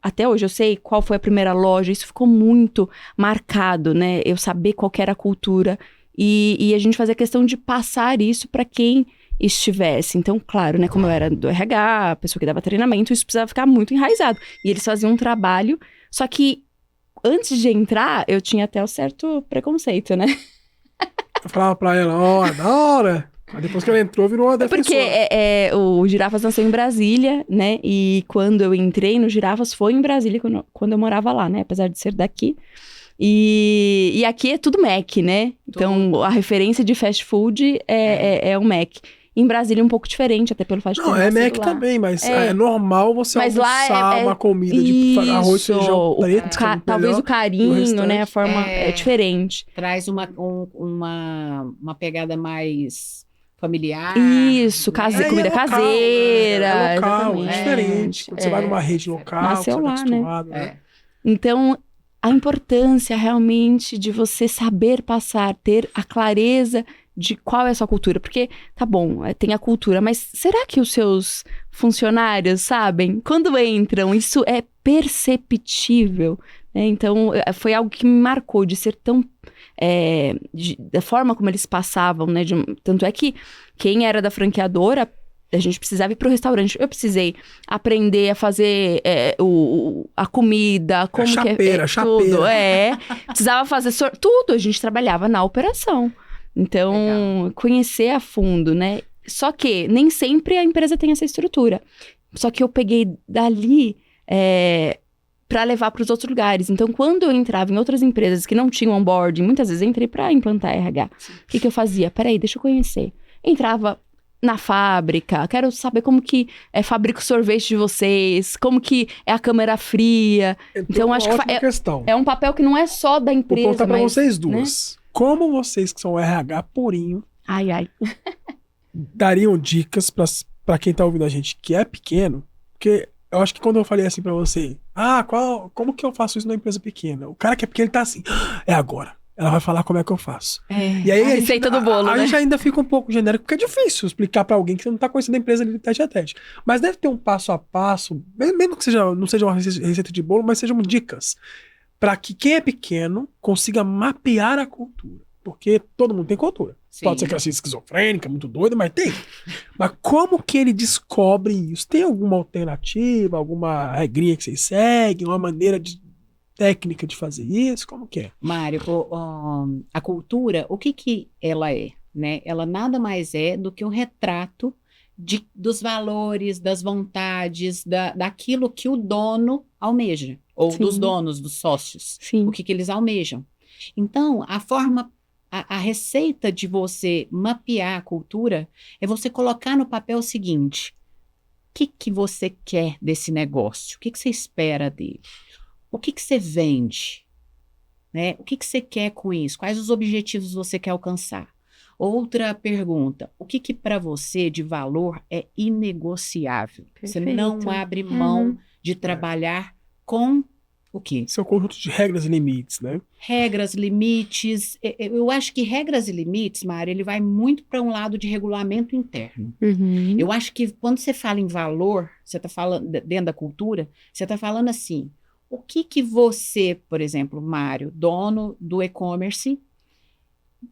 até hoje eu sei qual foi a primeira loja, isso ficou muito marcado, né? Eu saber qual que era a cultura e a gente fazia questão de passar isso para quem estivesse. Então, claro, né? Como eu era do RH, a pessoa que dava treinamento, isso precisava ficar muito enraizado. E eles faziam um trabalho, só que antes de entrar, eu tinha até um certo preconceito, né? Eu falava pra ela, da hora! Mas depois que ela entrou, virou uma defensora. Porque o Girafas nasceu em Brasília, né? E quando eu entrei no Girafas, foi em Brasília, quando eu morava lá, né? Apesar de ser daqui. E aqui é tudo Mac, né? Então, a referência de fast food é o Mac. Em Brasília é um pouco diferente, até pelo fato de ter Não, Mac lá. Também, mas é normal você almoçar uma comida de arroz e feijão preto. Talvez o carinho, né? A forma é diferente. Traz uma pegada mais... familiar. Isso, comida local, caseira. É local, exatamente. É diferente. Quando você vai numa rede local, nasceu você tá lá, acostumado, né? Então, a importância realmente de você saber passar, ter a clareza de qual é a sua cultura. Porque, tá bom, tem a cultura, mas será que os seus funcionários sabem? Quando entram, isso é perceptível, né? Então, foi algo que me marcou de ser tão... da forma como eles passavam, né? Tanto é que quem era da franqueadora, a gente precisava ir pro restaurante. Eu precisei aprender a fazer a comida, como chapeira. tudo. Precisava fazer tudo. A gente trabalhava na operação. Então, conhecer a fundo, né? Só que nem sempre a empresa tem essa estrutura. Só que eu peguei dali... para levar para os outros lugares. Então, quando eu entrava em outras empresas que não tinham onboarding, muitas vezes eu entrei para implantar RH. O que eu fazia? Peraí, deixa eu conhecer. Entrava na fábrica, quero saber como que fabrica o sorvete de vocês, como que é a câmara fria. Então, acho que é um papel que não é só da empresa. Vou perguntar para vocês duas. Né? Como vocês que são RH purinho dariam dicas para quem tá ouvindo a gente que é pequeno? Porque eu acho que quando eu falei assim pra você, como que eu faço isso numa empresa pequena? O cara que é pequeno tá assim, é agora. Ela vai falar como é que eu faço. E aí, a receita do bolo, a né? gente ainda fica um pouco genérico, porque é difícil explicar pra alguém que não tá conhecendo a empresa ali tete a tete. Mas deve ter um passo a passo, mesmo que não seja uma receita de bolo, mas sejam dicas para que quem é pequeno consiga mapear a cultura. Porque todo mundo tem cultura. Sim. Pode ser que ela seja esquizofrênica, muito doida, mas tem. Mas como que ele descobre isso? Tem alguma alternativa, alguma regrinha que vocês seguem, uma maneira técnica de fazer isso? Como que é? Mário, a cultura, o que ela é? Né? Ela nada mais é do que um retrato dos valores, das vontades, daquilo que o dono almeja, ou Sim. dos donos, dos sócios, Sim. o que eles almejam. Então, a receita de você mapear a cultura é você colocar no papel o seguinte: o que você quer desse negócio? O que você espera dele? O que você vende? Né? O que você quer com isso? Quais os objetivos você quer alcançar? Outra pergunta: o que para você de valor é inegociável? Perfeito. Você não abre mão de trabalhar com o quê? Seu conjunto de regras e limites, né? Regras, limites. Eu acho que regras e limites, Mário, ele vai muito para um lado de regulamento interno. Uhum. Eu acho que quando você fala em valor, você está falando dentro da cultura, você está falando assim: o que você, por exemplo, Mário, dono do e-commerce,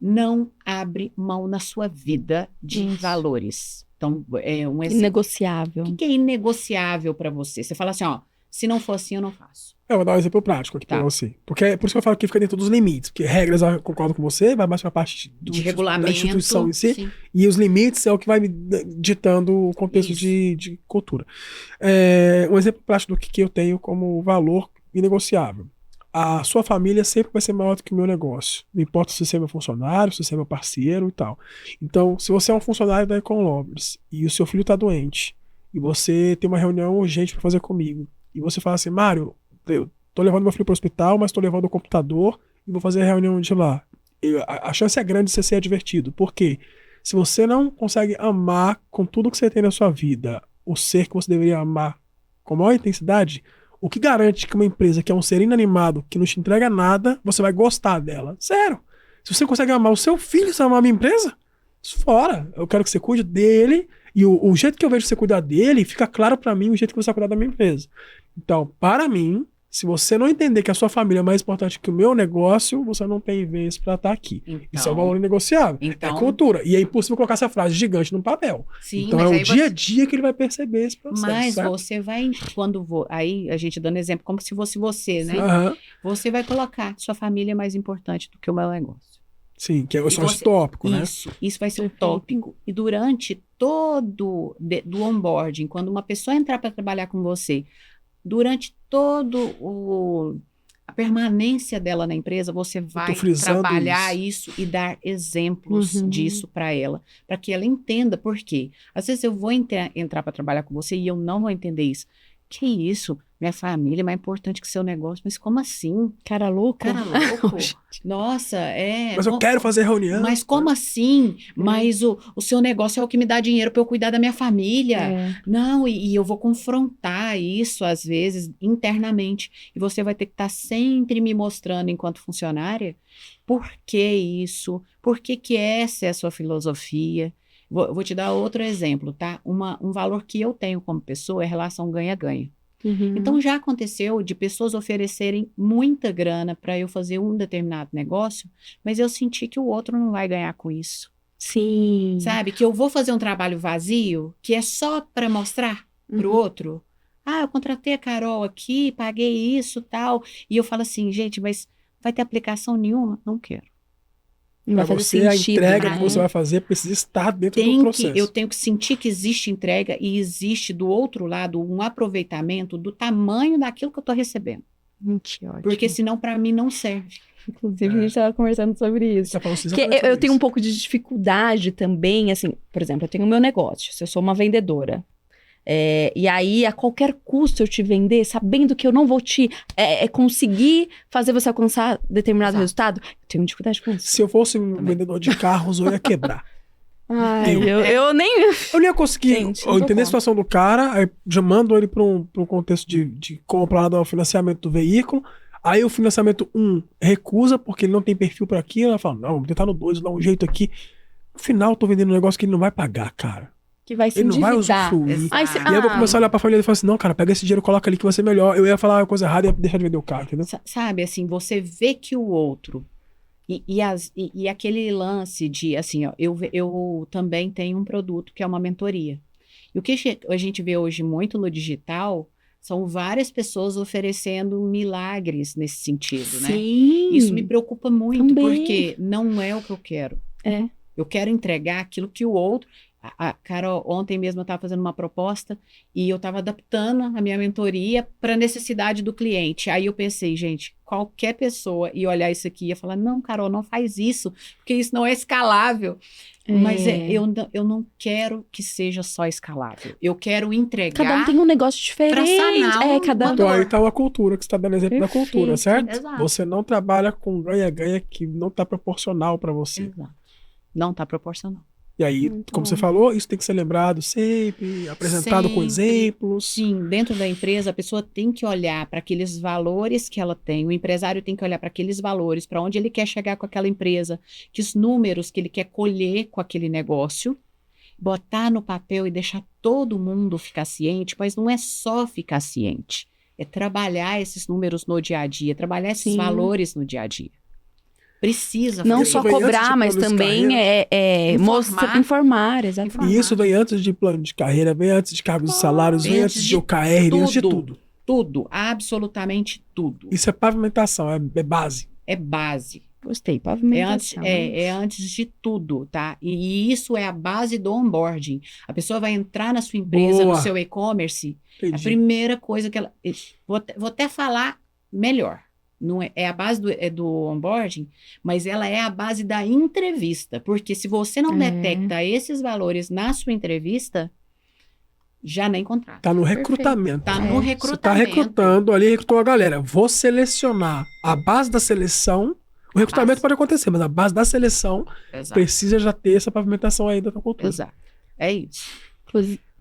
não abre mão na sua vida de valores? Então, é um exemplo. Inegociável. O que é inegociável para você? Você fala assim, ó, se não for assim, eu não faço. Eu vou dar um exemplo prático aqui para você. Porque é por isso que eu falo que fica dentro dos limites. Porque regras, eu concordo com você, vai mais para a parte de regulamento, da instituição em si. Sim. E os limites é o que vai ditando o contexto de cultura. Um exemplo prático do que eu tenho como valor inegociável. A sua família sempre vai ser maior do que o meu negócio. Não importa se você é meu funcionário, se você é meu parceiro e tal. Então, se você é um funcionário da Econlobres e o seu filho está doente, e você tem uma reunião urgente para fazer comigo, e você fala assim: Mário, eu tô levando meu filho para o hospital, mas tô levando o computador e vou fazer a reunião de lá. A chance é grande de você ser advertido. Por quê? Se você não consegue amar com tudo que você tem na sua vida o ser que você deveria amar com maior intensidade, o que garante que uma empresa que é um ser inanimado, que não te entrega nada, você vai gostar dela? Zero. Se você consegue amar o seu filho, você amar a minha empresa? Fora. Eu quero que você cuide dele, e o jeito que eu vejo você cuidar dele, fica claro pra mim o jeito que você vai cuidar da minha empresa. Então, para mim, se você não entender que a sua família é mais importante que o meu negócio, você não tem vez pra estar aqui. Então, isso é um valor inegociável. É cultura. E é impossível colocar essa frase gigante no papel. Sim, então é o dia a dia que ele vai perceber esse processo. Mas certo? você vai, aí a gente dando exemplo, como se fosse você, né? Uhum. Você vai colocar: sua família é mais importante do que o meu negócio. Sim, que é só esse tópico, né? Isso vai ser o tópico. E durante todo do onboarding, quando uma pessoa entrar para trabalhar com você, durante todo a permanência dela na empresa, você vai trabalhar isso e dar exemplos disso para ela, para que ela entenda por quê. Às vezes eu vou entrar para trabalhar com você e eu não vou entender isso. Que isso? Minha família é mais importante que seu negócio. Mas como assim? Cara louco? Cara louco? Nossa, Mas eu quero fazer reunião. Mas como assim? Mas o seu negócio é o que me dá dinheiro para eu cuidar da minha família. Não, e eu vou confrontar isso, às vezes, internamente. E você vai ter que estar sempre me mostrando, enquanto funcionária, por que isso? Por que essa é a sua filosofia? Vou te dar outro exemplo, tá? Um valor que eu tenho como pessoa é a relação ganha-ganha. Então, já aconteceu de pessoas oferecerem muita grana para eu fazer um determinado negócio, mas eu senti que o outro não vai ganhar com isso. Sim. Sabe? Que eu vou fazer um trabalho vazio, que é só para mostrar para o outro. Eu contratei a Carol aqui, paguei isso e tal. E eu falo assim: gente, mas vai ter aplicação nenhuma? Não quero. Para você, a entrega que você vai fazer precisa estar dentro do processo. Eu tenho que sentir que existe entrega e existe do outro lado um aproveitamento do tamanho daquilo que eu estou recebendo. Que ótimo. Porque senão para mim não serve. Inclusive a gente estava conversando sobre isso. Porque eu tenho um pouco de dificuldade também, assim, por exemplo, eu tenho o meu negócio, se eu sou uma vendedora. E aí, a qualquer custo eu te vender, sabendo que eu não vou te conseguir fazer você alcançar determinado resultado, eu tenho dificuldade com isso. Se eu fosse um vendedor de carros, eu ia quebrar. Eu nem... Eu não ia conseguir entender a situação do cara, aí já mando ele para um contexto de compra lá do financiamento do veículo, aí o financiamento 1 recusa porque ele não tem perfil para aquilo, ela fala: não, vamos tentar no 2, dar um jeito aqui. No final, eu tô vendendo um negócio que ele não vai pagar, cara. Que vai se ele não vai usufruir. E aí eu vou começar a olhar pra família e falar assim: não, cara, pega esse dinheiro, coloca ali que vai ser melhor. Eu ia falar uma coisa errada e ia deixar de vender o carro, entendeu? Sabe, assim, você vê que o outro E aquele lance de, assim, ó, eu também tenho um produto que é uma mentoria. E o que a gente vê hoje muito no digital são várias pessoas oferecendo milagres nesse sentido, né? Isso me preocupa muito, porque não é o que eu quero. Eu quero entregar aquilo que o outro... A Carol, ontem mesmo eu estava fazendo uma proposta e eu estava adaptando a minha mentoria para a necessidade do cliente. Aí eu pensei, gente, qualquer pessoa ia olhar isso aqui e ia falar, não, Carol, não faz isso, porque isso não é escalável. Mas eu não quero que seja só escalável. Eu quero entregar... Cada um tem um negócio diferente. Para sanar Então aí está a cultura, que você está dando exemplo da cultura, certo? Exato. Você não trabalha com ganha-ganha que não está proporcional para você. Exato. Não está proporcional. E aí, como você falou, isso tem que ser lembrado sempre, apresentado com exemplos. Sim, dentro da empresa, a pessoa tem que olhar para aqueles valores que ela tem, o empresário tem que olhar para aqueles valores, para onde ele quer chegar com aquela empresa, que os números que ele quer colher com aquele negócio, botar no papel e deixar todo mundo ficar ciente, mas não é só ficar ciente, é trabalhar esses números no dia a dia, trabalhar esses valores no dia a dia. Precisa não só cobrar, mas também informar, exatamente. E isso vem antes de plano de carreira, vem antes de cargos de salários, vem antes de OKR, vem antes de tudo. Tudo, absolutamente tudo. Isso é pavimentação, é base. É base. Gostei, pavimentação. É antes de tudo, tá? E isso é a base do onboarding. A pessoa vai entrar na sua empresa, no seu e-commerce, a primeira coisa que ela... Vou até falar melhor. Não é a base do onboarding, mas ela é a base da entrevista. Porque se você não detecta esses valores na sua entrevista, já nem contrata. Tá no recrutamento. Tá no recrutamento. Você tá recrutando ali, recrutou a galera. Vou selecionar a base da seleção. O recrutamento pode acontecer, mas a base da seleção precisa já ter essa pavimentação aí da tua cultura. Exato. É isso.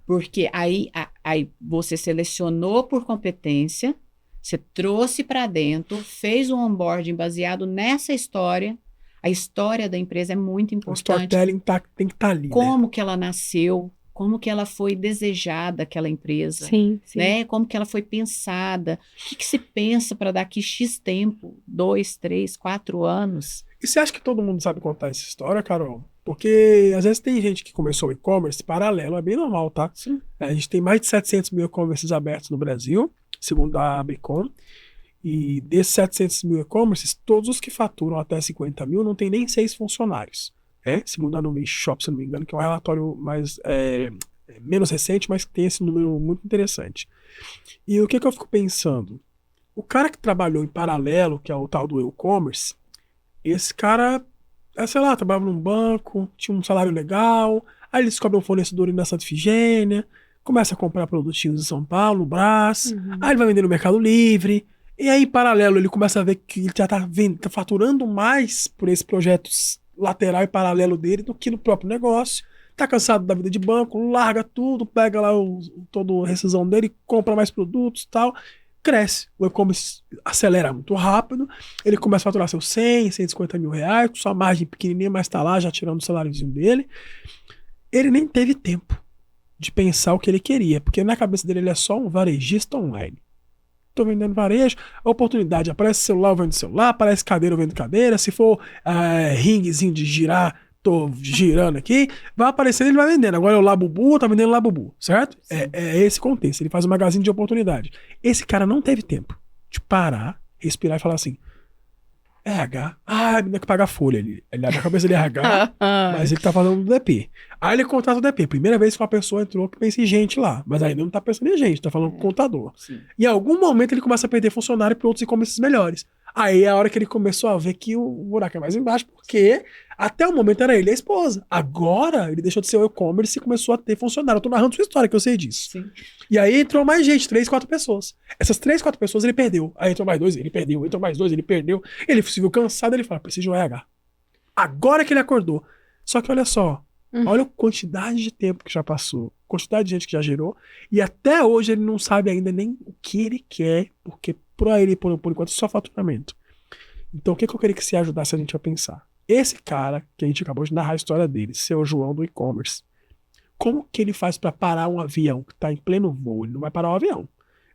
Porque aí você selecionou por competência, você trouxe para dentro, fez um onboarding baseado nessa história. A história da empresa é muito importante. O storytelling tem que estar ali. Como que ela nasceu, como que ela foi desejada, aquela empresa. Sim. Né? Como que ela foi pensada. O que se pensa para daqui X tempo, 2, 3, 4 anos. E você acha que todo mundo sabe contar essa história, Carol? Porque às vezes tem gente que começou o e-commerce paralelo, é bem normal, tá? Sim. A gente tem mais de 700 mil e-commerces abertos no Brasil, segundo a Abricom, e desses 700 mil e-commerces, todos os que faturam até 50 mil não tem nem 6 funcionários. Segundo a Numei Shop, se não me engano, que é um relatório menos recente, mas que tem esse número muito interessante. E o que eu fico pensando? O cara que trabalhou em paralelo, que é o tal do e-commerce, esse cara, sei lá, trabalhava num banco, tinha um salário legal, aí ele descobre um fornecedor na Santa Efigênia, começa a comprar produtinhos em São Paulo, no Brás, aí ele vai vender no Mercado Livre, e aí em paralelo ele começa a ver que ele já tá faturando mais por esse projeto lateral e paralelo dele do que no próprio negócio, tá cansado da vida de banco, larga tudo, pega lá toda a rescisão dele, compra mais produtos e tal, cresce, o e-commerce acelera muito rápido, ele começa a faturar seus 100, 150 mil reais, com sua margem pequenininha, mas tá lá já tirando o saláriozinho dele. Ele nem teve tempo de pensar o que ele queria, porque na cabeça dele ele é só um varejista online. Tô vendendo varejo, a oportunidade, aparece celular, eu vendo celular, aparece cadeira, eu vendo cadeira, se for ringuezinho de girar, tô girando aqui, vai aparecendo, ele vai vendendo. Agora é o Labubu, tá vendendo Labubu, certo? É esse contexto, ele faz um magazine de oportunidade. Esse cara não teve tempo de parar, respirar e falar assim, RH, me dá que pagar a folha. Ele abre a cabeça de RH, mas ele tá falando do DP. Aí ele contrata o DP. Primeira vez que uma pessoa entrou que pensa em gente lá, mas ainda não tá pensando em gente, tá falando com o contador. Sim. E em algum momento ele começa a perder funcionário para outros e-commerces melhores. Aí é a hora que ele começou a ver que o buraco é mais embaixo, porque até o momento era ele e a esposa. Agora ele deixou de ser o e-commerce e começou a ter funcionário. Eu tô narrando sua história, que eu sei disso. Sim. E aí entrou mais gente, 3, 4 pessoas. Essas 3, 4 pessoas ele perdeu. Aí entrou mais 2, ele perdeu. Entrou mais 2, ele perdeu. Ele se viu cansado, ele fala, preciso de um RH. Agora que ele acordou. Só que olha só, olha a quantidade de tempo que já passou, quantidade de gente que já gerou, e até hoje ele não sabe ainda nem o que ele quer, porque por ele, por enquanto, é só faturamento. Então o que eu queria que você ajudasse a gente a pensar? Esse cara, que a gente acabou de narrar a história dele, seu João do e-commerce, como que ele faz para parar um avião que está em pleno voo? Ele não vai parar o avião.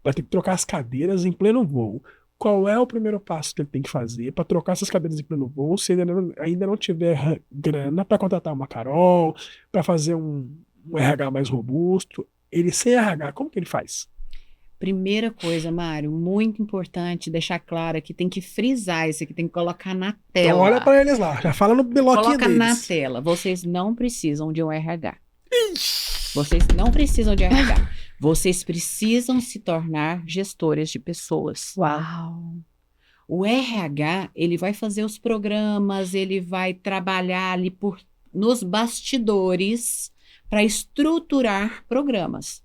Vai ter que trocar as cadeiras em pleno voo. qual é o primeiro passo que ele tem que fazer para trocar essas cadeiras aqui no bolso se ele ainda não tiver grana para contratar uma Carol, para fazer um RH mais robusto. Ele sem RH, como que ele faz? Primeira coisa, Mário, muito importante deixar claro que tem que frisar isso aqui, tem que colocar na tela. Então olha para eles lá, já fala no bloquinho deles. Coloca na tela, vocês não precisam de um RH. Vocês não precisam de RH. Vocês precisam se tornar gestores de pessoas. Uau! O RH, ele vai fazer os programas, ele vai trabalhar ali nos bastidores para estruturar programas.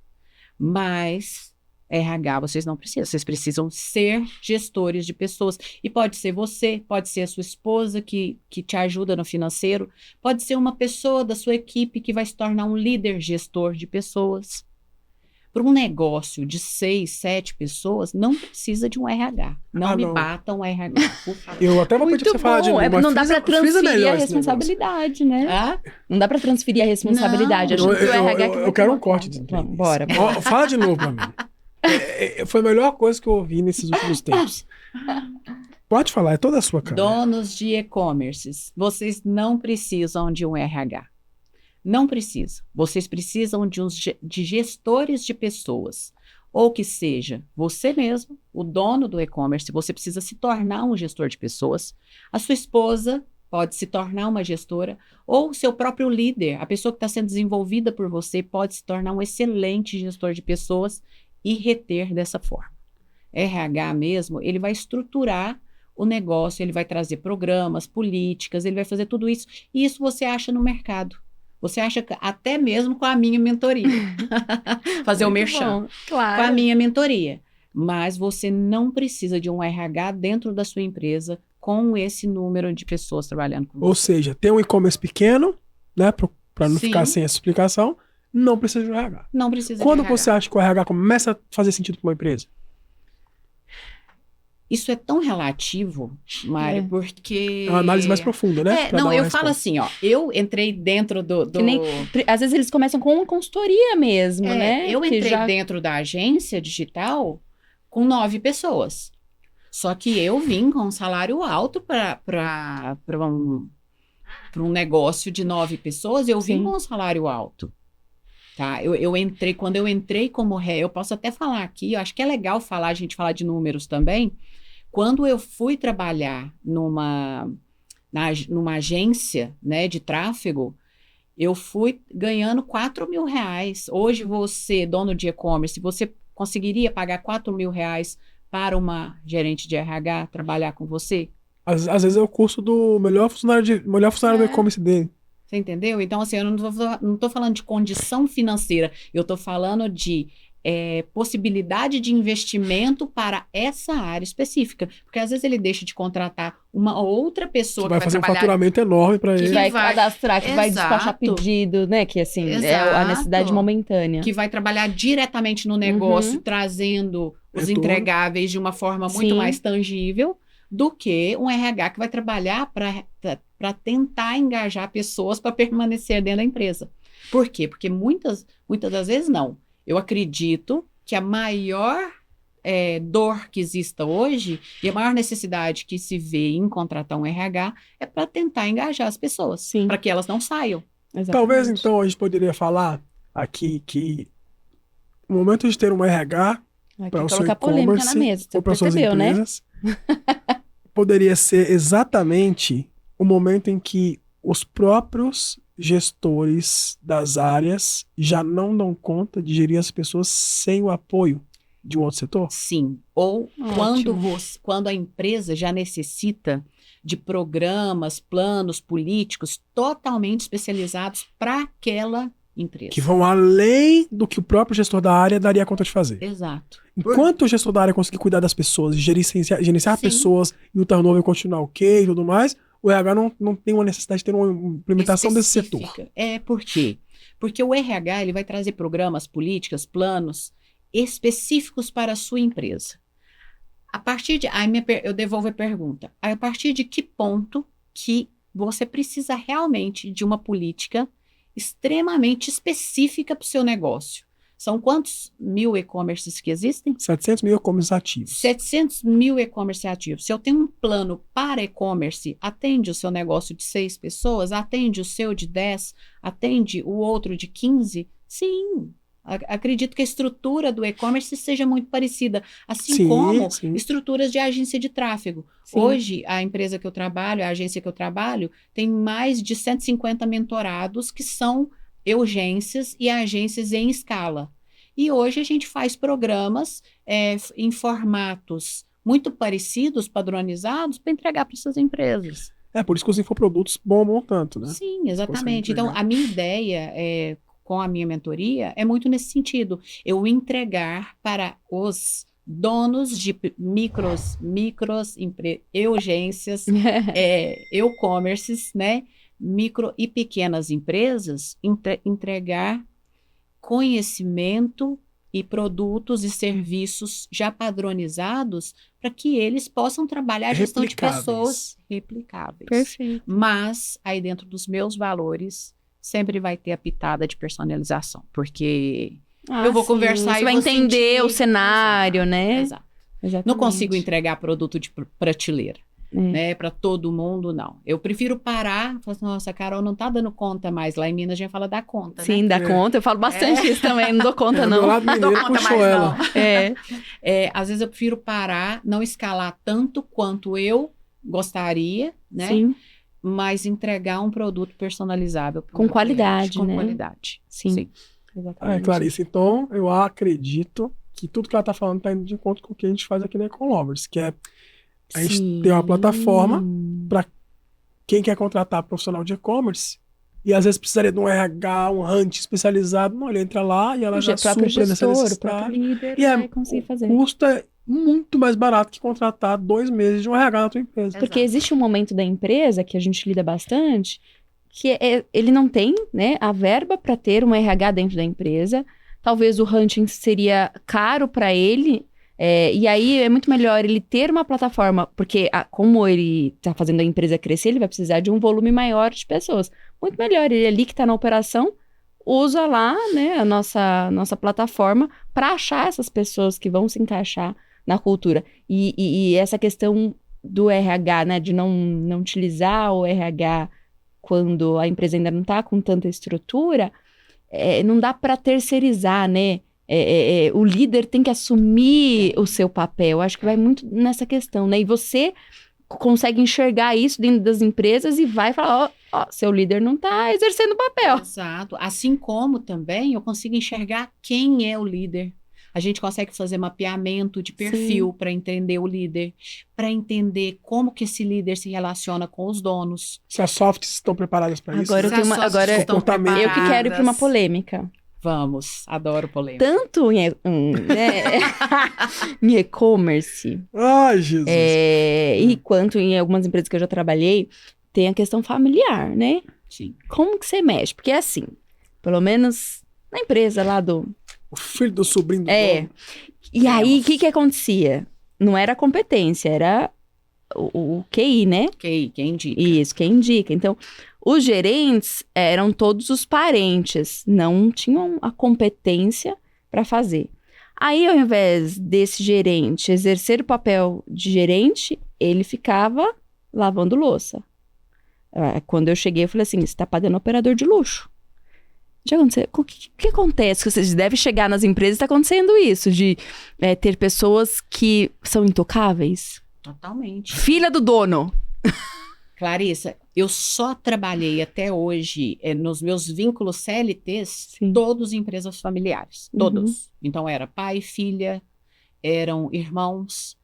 Mas RH vocês não precisam, vocês precisam ser gestores de pessoas. E pode ser você, pode ser a sua esposa que te ajuda no financeiro, pode ser uma pessoa da sua equipe que vai se tornar um líder gestor de pessoas. Para um negócio de 6, 7 pessoas, não precisa de um RH. Não batam um RH, por favor. Eu até vou pedir pra você falar de novo. Não dá para transferir a responsabilidade, né? Não dá para transferir a responsabilidade. Eu quero um corte de Bora. Fala de novo pra mim. Foi a melhor coisa que eu ouvi nesses últimos tempos. Pode falar, é toda a sua cara. Donos de e-commerces, vocês não precisam de um RH. Não precisam. Vocês precisam de gestores de pessoas. Ou que seja você mesmo, o dono do e-commerce, você precisa se tornar um gestor de pessoas. A sua esposa pode se tornar uma gestora. Ou o seu próprio líder, a pessoa que está sendo desenvolvida por você, pode se tornar um excelente gestor de pessoas e reter dessa forma. RH mesmo, ele vai estruturar o negócio, ele vai trazer programas, políticas, ele vai fazer tudo isso. E isso você acha no mercado. Você acha até mesmo com a minha mentoria. Fazer o merchan. Claro. Com a minha mentoria. Mas você não precisa de um RH dentro da sua empresa com esse número de pessoas trabalhando com você. Ou seja, tem um e-commerce pequeno, né, para não ficar sem essa explicação, não precisa de um RH. Não precisa Quando de RH. você acha que o RH começa a fazer sentido para uma empresa? Isso é tão relativo, Mário, porque... É uma análise mais profunda, né? Eu falo assim, ó, eu entrei dentro do... Às vezes eles começam com uma consultoria mesmo, né? Eu entrei dentro da agência digital com 9 pessoas. Só que eu vim com um salário alto para um negócio de 9 pessoas, eu vim com um salário alto. Tá? Quando eu entrei como eu posso até falar aqui, eu acho que é legal a gente falar de números também. Quando eu fui trabalhar numa agência, né, de tráfego, eu fui ganhando R$4.000. Hoje você, dono de e-commerce, você conseguiria pagar R$4.000 para uma gerente de RH trabalhar com você? Às vezes é o custo do melhor funcionário do e-commerce dele. Você entendeu? Então, assim, eu não tô falando de condição financeira, eu tô falando de possibilidade de investimento para essa área específica. Porque às vezes ele deixa de contratar uma outra pessoa que vai fazer um faturamento enorme para ele. Que vai cadastrar, que vai despachar pedido, né? Que assim, é a necessidade momentânea. Que vai trabalhar diretamente no negócio, trazendo os entregáveis de uma forma muito mais tangível do que um RH que vai trabalhar para tentar engajar pessoas para permanecer dentro da empresa. Por quê? Porque muitas das vezes não. Eu acredito que a maior dor que exista hoje e a maior necessidade que se vê em contratar um RH é para tentar engajar as pessoas, para que elas não saiam. Exatamente. Talvez, então, a gente poderia falar aqui que o momento de ter um RH para o seu e-commerce ou para suas empresas, né? Poderia ser exatamente o momento em que os próprios gestores das áreas já não dão conta de gerir as pessoas sem o apoio de um outro setor? Sim. Ou quando a empresa já necessita de programas, planos políticos totalmente especializados para aquela empresa. Que vão além do que o próprio gestor da área daria conta de fazer. Exato. Enquanto o gestor da área conseguir cuidar das pessoas, gerenciar pessoas e o turnover continuar ok e tudo mais, o RH não tem uma necessidade de ter uma implementação desse setor. Por quê? Porque o RH ele vai trazer programas, políticas, planos específicos para a sua empresa. Eu devolvo a pergunta. A partir de que ponto que você precisa realmente de uma política extremamente específica para o seu negócio? São quantos mil e-commerces que existem? 700 mil e-commerce ativos. 700 mil e-commerce ativos. Se eu tenho um plano para e-commerce, atende o seu negócio de 6 pessoas, atende o seu de 10, atende o outro de 15? Sim. Acredito que a estrutura do e-commerce seja muito parecida, assim como estruturas de agência de tráfego. Sim. Hoje, a empresa que eu trabalho, a agência que eu trabalho, tem mais de 150 mentorados que são urgências e agências em escala. E hoje a gente faz programas em formatos muito parecidos, padronizados, para entregar para essas empresas. Por isso que os infoprodutos bombam tanto, né? Sim, exatamente. Então, a minha ideia com a minha mentoria é muito nesse sentido. Eu entregar para os donos de micros urgências, e-commerces, né? Micro e pequenas empresas, entregar conhecimento e produtos e serviços já padronizados para que eles possam trabalhar a gestão de pessoas replicáveis. Perfeito. Mas, aí dentro dos meus valores, sempre vai ter a pitada de personalização, porque eu vou conversar e vai entender o cenário, né? Exato. Exatamente. Não consigo entregar produto de prateleira. Né, para todo mundo, não. Eu prefiro parar e falar assim, nossa, a Carol não tá dando conta mais. Lá em Minas a gente fala dá conta, Sim, né? dá conta. Eu falo bastante isso também, não dou conta, não. Lado não dou conta mais, ela. não. Às vezes eu prefiro parar, não escalar tanto quanto eu gostaria, né? Sim. Mas entregar um produto personalizável. Com qualidade, com né? qualidade. Sim. Exatamente. Clarice, então eu acredito que tudo que ela tá falando tá indo de encontro com o que a gente faz aqui na Ecolovers, que é a gente tem uma plataforma para quem quer contratar profissional de e-commerce e às vezes precisaria de um RH, um hunt especializado. Não, ele entra lá e ela já supre nessa necessidade. Líder E conseguir fazer. O custo é muito mais barato que contratar 2 meses de um RH na tua empresa. Porque existe um momento da empresa que a gente lida bastante, que ele não tem, né, a verba para ter um RH dentro da empresa. Talvez o hunting seria caro para ele. E aí é muito melhor ele ter uma plataforma, porque como ele está fazendo a empresa crescer, ele vai precisar de um volume maior de pessoas. Muito melhor ele ali que está na operação, usa lá, né, a nossa plataforma para achar essas pessoas que vão se encaixar na cultura. E essa questão do RH, né, de não utilizar o RH quando a empresa ainda não está com tanta estrutura, não dá para terceirizar, né? O líder tem que assumir o seu papel. Acho que vai muito nessa questão, né? E você consegue enxergar isso dentro das empresas e vai falar, seu líder não está exercendo o papel. Exato. Assim como também eu consigo enxergar quem é o líder. A gente consegue fazer mapeamento de perfil para entender o líder, para entender como que esse líder se relaciona com os donos. Se as softs estão preparadas para isso. Agora eu que quero ir para uma polêmica. Vamos, adoro polêmica. Tanto em e-commerce, Jesus. E quanto em algumas empresas que eu já trabalhei, tem a questão familiar, né? Sim. Como que você mexe? Porque assim, pelo menos na empresa lá o filho do sobrinho do dono. E aí, o que acontecia? Não era a competência, era o QI, né? QI, quem indica. Isso, quem indica. Então, os gerentes eram todos os parentes, não tinham a competência para fazer. Aí, ao invés desse gerente exercer o papel de gerente, ele ficava lavando louça. Quando eu cheguei, eu falei assim, você está pagando operador de luxo. Já aconteceu? O que acontece? Vocês devem chegar nas empresas, está acontecendo isso, de ter pessoas que são intocáveis. Totalmente. Filha do dono. Clarissa, eu só trabalhei até hoje nos meus vínculos CLTs, todos em empresas familiares, todos. Então era pai, filha, eram irmãos,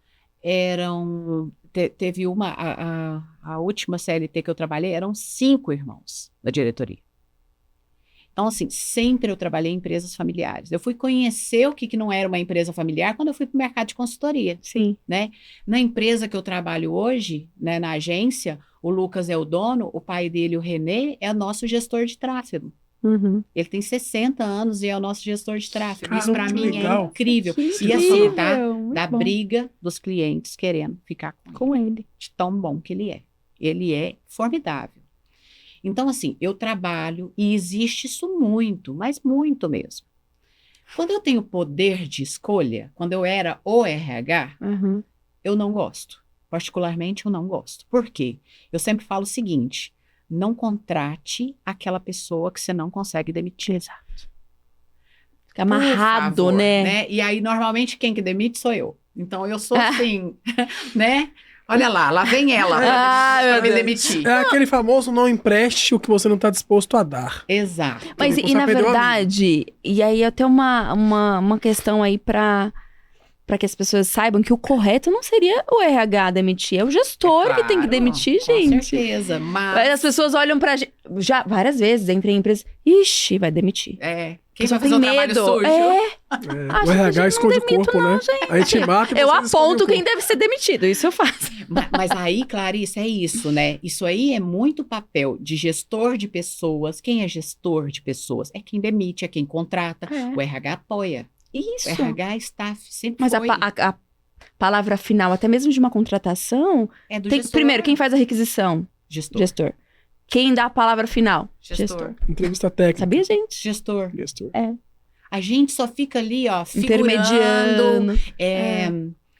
teve a última CLT que eu trabalhei, eram 5 irmãos da diretoria. Então, assim, sempre eu trabalhei em empresas familiares. Eu fui conhecer o que não era uma empresa familiar quando eu fui para o mercado de consultoria. Sim. Né? Na empresa que eu trabalho hoje, né, na agência, o Lucas é o dono, o pai dele, o Renê, é o nosso gestor de tráfego. Uhum. Ele tem 60 anos e é o nosso gestor de tráfego. Caramba, isso para mim legal. É incrível. E assim, tá? Da briga dos clientes querendo ficar com ele. De tão bom que ele é. Ele é formidável. Então, assim, eu trabalho e existe isso muito, mas muito mesmo. Quando eu tenho poder de escolha, quando eu era o RH, eu não gosto. Particularmente, eu não gosto. Por quê? Eu sempre falo o seguinte, não contrate aquela pessoa que você não consegue demitir. Exato. Fica amarrado, favor, né? E aí, normalmente, quem que demite sou eu. Então, eu sou assim, né? Olha lá vem ela pra me demitir. É aquele famoso não empreste o que você não está disposto a dar. Exato. Mas, e na verdade, e aí até uma questão aí para que as pessoas saibam que o correto não seria o RH demitir, é o gestor que tem que demitir, gente. Com certeza, mas as pessoas olham pra gente, já várias vezes, entrei em empresa, ixi, vai demitir. Quem vai fazer o trabalho sujo? O RH esconde o corpo, né? Aí te mata e eu aponto quem deve ser demitido, isso eu faço. Mas aí, Clarice, é isso, né? Isso aí é muito papel de gestor de pessoas. Quem é gestor de pessoas? É quem demite, é quem contrata. O RH apoia. Isso. O RH staff sempre mas foi. A palavra final, até mesmo de uma contratação, é do tem, gestor. Primeiro, quem faz a requisição? Gestor. Quem dá a palavra final? Gestor. Entrevista técnica. Sabia, gente? Gestor. É. A gente só fica ali, ó, intermediando.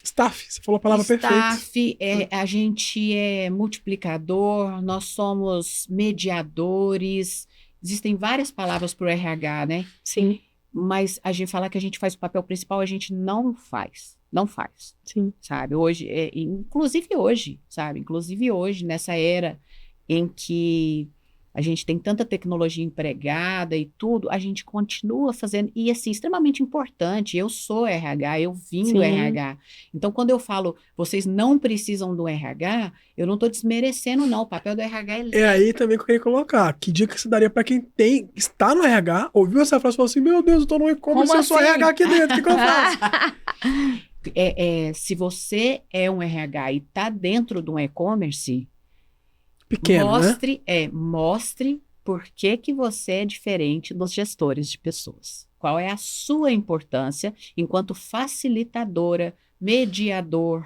Staff, você falou a palavra perfeita. Staff, a gente é multiplicador, nós somos mediadores. Existem várias palavras para o RH, né? Sim. Mas a gente falar que a gente faz o papel principal, a gente não faz. Não faz. Sim. Sabe? Hoje, inclusive hoje, sabe? Inclusive hoje, nessa era em que a gente tem tanta tecnologia empregada e tudo, a gente continua fazendo, e assim, extremamente importante, eu sou RH, eu vim do RH, então quando eu falo, vocês não precisam do RH, eu não estou desmerecendo não, o papel do RH é aí também que eu queria colocar, que dica se daria para quem está no RH, ouviu essa frase e falou assim, meu Deus, eu estou no e-commerce, eu sou RH aqui dentro, o que eu faço? Se você é um RH e está dentro de um e-commerce, pequeno, mostre por que você é diferente dos gestores de pessoas. Qual é a sua importância enquanto facilitadora, mediador,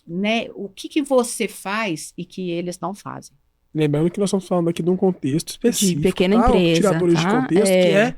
né? O que você faz e que eles não fazem. Lembrando que nós estamos falando aqui de um contexto específico. De pequena empresa. Tiradores de contexto, que é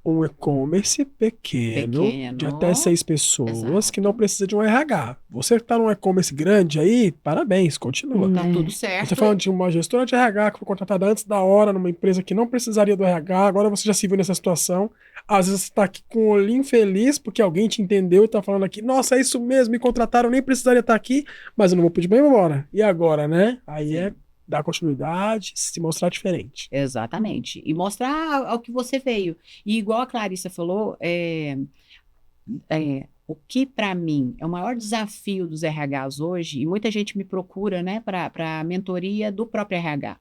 um e-commerce pequeno, de até 6 pessoas, exato, que não precisa de um RH. Você que está num e-commerce grande aí, parabéns, continua. Tá tudo certo. Você está falando de uma gestora de RH que foi contratada antes da hora numa empresa que não precisaria do RH, agora você já se viu nessa situação. Às vezes você está aqui com um olhinho feliz porque alguém te entendeu e está falando aqui, nossa, é isso mesmo, me contrataram, nem precisaria estar aqui, mas eu não vou pedir bem embora. E agora, né? Aí dar continuidade, se mostrar diferente. Exatamente. E mostrar ao que você veio. E igual a Clarissa falou, o que para mim é o maior desafio dos RHs hoje, e muita gente me procura, né, para a mentoria do próprio RH,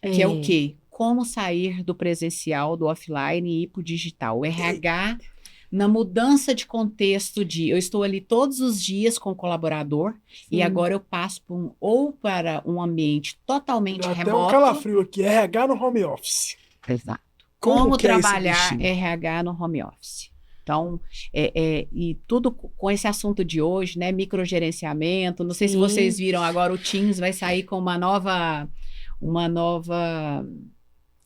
que é o quê? Como sair do presencial, do offline e ir para o digital. O RH, na mudança de contexto eu estou ali todos os dias com o colaborador, e agora eu passo para um ambiente totalmente remoto. Até um calafrio aqui, RH no home office. Exato. Como trabalhar RH no home office. Então, e tudo com esse assunto de hoje, né, microgerenciamento, não sei se vocês viram agora, o Teams vai sair com uma nova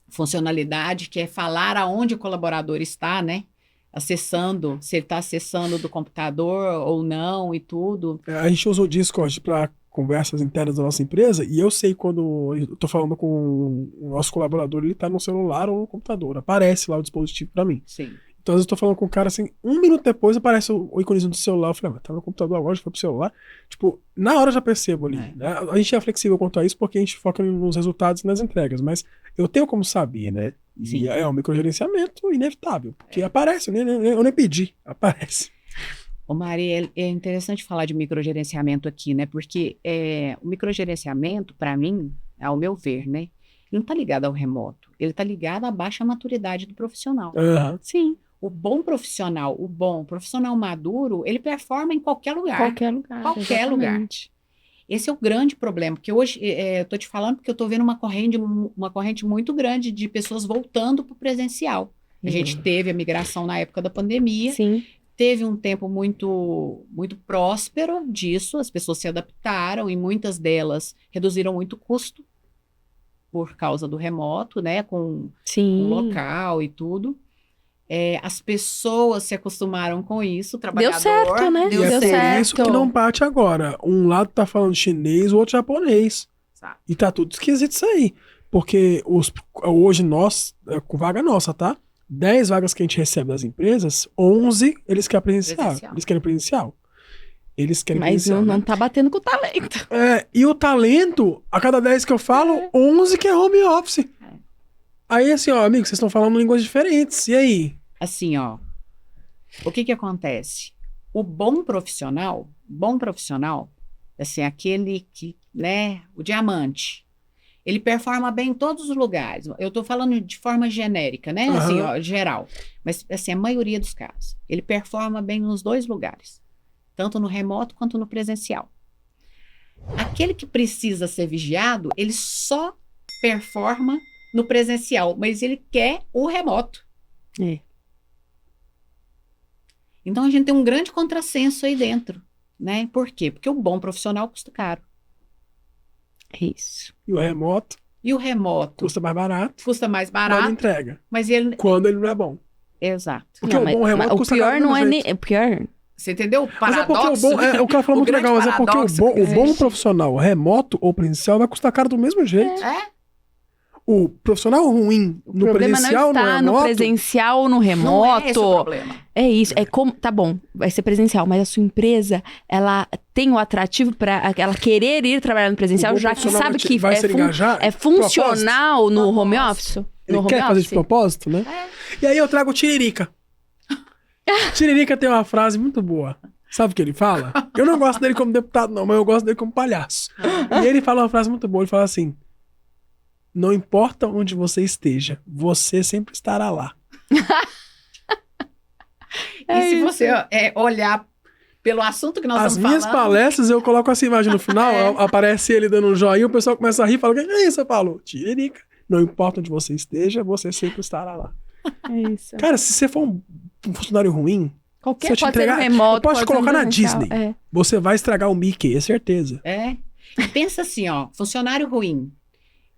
funcionalidade, que é falar aonde o colaborador está, né? Acessando, se ele está acessando do computador ou não e tudo. A gente usa o Discord para conversas internas da nossa empresa e eu sei quando eu estou falando com o nosso colaborador, ele está no celular ou no computador, aparece lá o dispositivo para mim. Sim. Então, às vezes eu tô falando com o cara assim, 1 minuto depois aparece o íconezinho do celular. Eu falei, mas tá no computador agora, já foi pro celular. Tipo, na hora eu já percebo ali, né? A gente é flexível quanto a isso porque a gente foca nos resultados e nas entregas. Mas eu tenho como saber, né? Sim. E é um microgerenciamento inevitável. Porque aparece, eu nem pedi, aparece. Ô Mari, é interessante falar de microgerenciamento aqui, né? Porque o microgerenciamento, para mim, ao meu ver, né? Ele não tá ligado ao remoto. Ele tá ligado à baixa maturidade do profissional. Uhum. Sim. O bom profissional maduro, ele performa em qualquer lugar. Qualquer lugar. Esse é o grande problema, porque hoje, eu tô te falando porque eu tô vendo uma corrente muito grande de pessoas voltando para o presencial. A gente teve a migração na época da pandemia. Sim. Teve um tempo muito, muito próspero disso, as pessoas se adaptaram e muitas delas reduziram muito o custo por causa do remoto, né, com o local e tudo. As pessoas se acostumaram com isso, o trabalhador... Deu certo, né? Deu certo. É por isso que não bate agora. Um lado tá falando chinês, o outro japonês. Exato. E tá tudo esquisito isso aí. Porque hoje nós, com vaga nossa, tá? 10 vagas que a gente recebe das empresas, 11 eles querem presencial. Eles querem presencial. Mas não tá batendo com o talento. E o talento, a cada 10 que eu falo, 11 que é home office. Aí assim, ó, amigos, vocês estão falando línguas diferentes. E aí? Assim, ó, o que acontece? O bom profissional, assim, aquele que, né, o diamante, ele performa bem em todos os lugares. Eu tô falando de forma genérica, né, assim, ó, geral. Mas, assim, a maioria dos casos, ele performa bem nos 2 lugares, tanto no remoto quanto no presencial. Aquele que precisa ser vigiado, ele só performa no presencial, mas ele quer o remoto. Então, a gente tem um grande contrassenso aí dentro, né? Por quê? Porque o bom profissional custa caro. Isso. E o remoto? Custa mais barato. Custa mais barato. Quando entrega. Mas ele... Quando ele não é bom. Exato. Porque o bom remoto custa caro. O pior não é nem... O pior... Você entendeu? O paradoxo. Mas é porque o cara falou muito legal, mas é porque o bom profissional, remoto ou presencial, vai custar caro do mesmo jeito. O profissional ruim no presencial, no remoto... O problema não está no presencial ou no remoto. Não é esse o problema. É isso. É como... Tá bom, vai ser presencial, mas a sua empresa, ela tem o atrativo para ela querer ir trabalhar no presencial, já que sabe que é funcional no home office. Ele quer fazer de propósito, né? E aí eu trago o Tiririca. Tiririca tem uma frase muito boa. Sabe o que ele fala? Eu não gosto dele como deputado, não, mas eu gosto dele como palhaço. E ele fala uma frase muito boa. Ele fala assim: não importa onde você esteja, você sempre estará lá. E se você olhar pelo assunto que nós estamos falando... As minhas palestras, eu coloco essa imagem no final, aparece ele dando um joinha, o pessoal começa a rir e fala: o que é isso, Paulo? Tiririca. Não importa onde você esteja, você sempre estará lá. É isso. Cara, se você for um funcionário ruim, qualquer pode ser remoto, eu posso te colocar na Disney. Você vai estragar o Mickey, é certeza. E pensa assim, ó, funcionário ruim,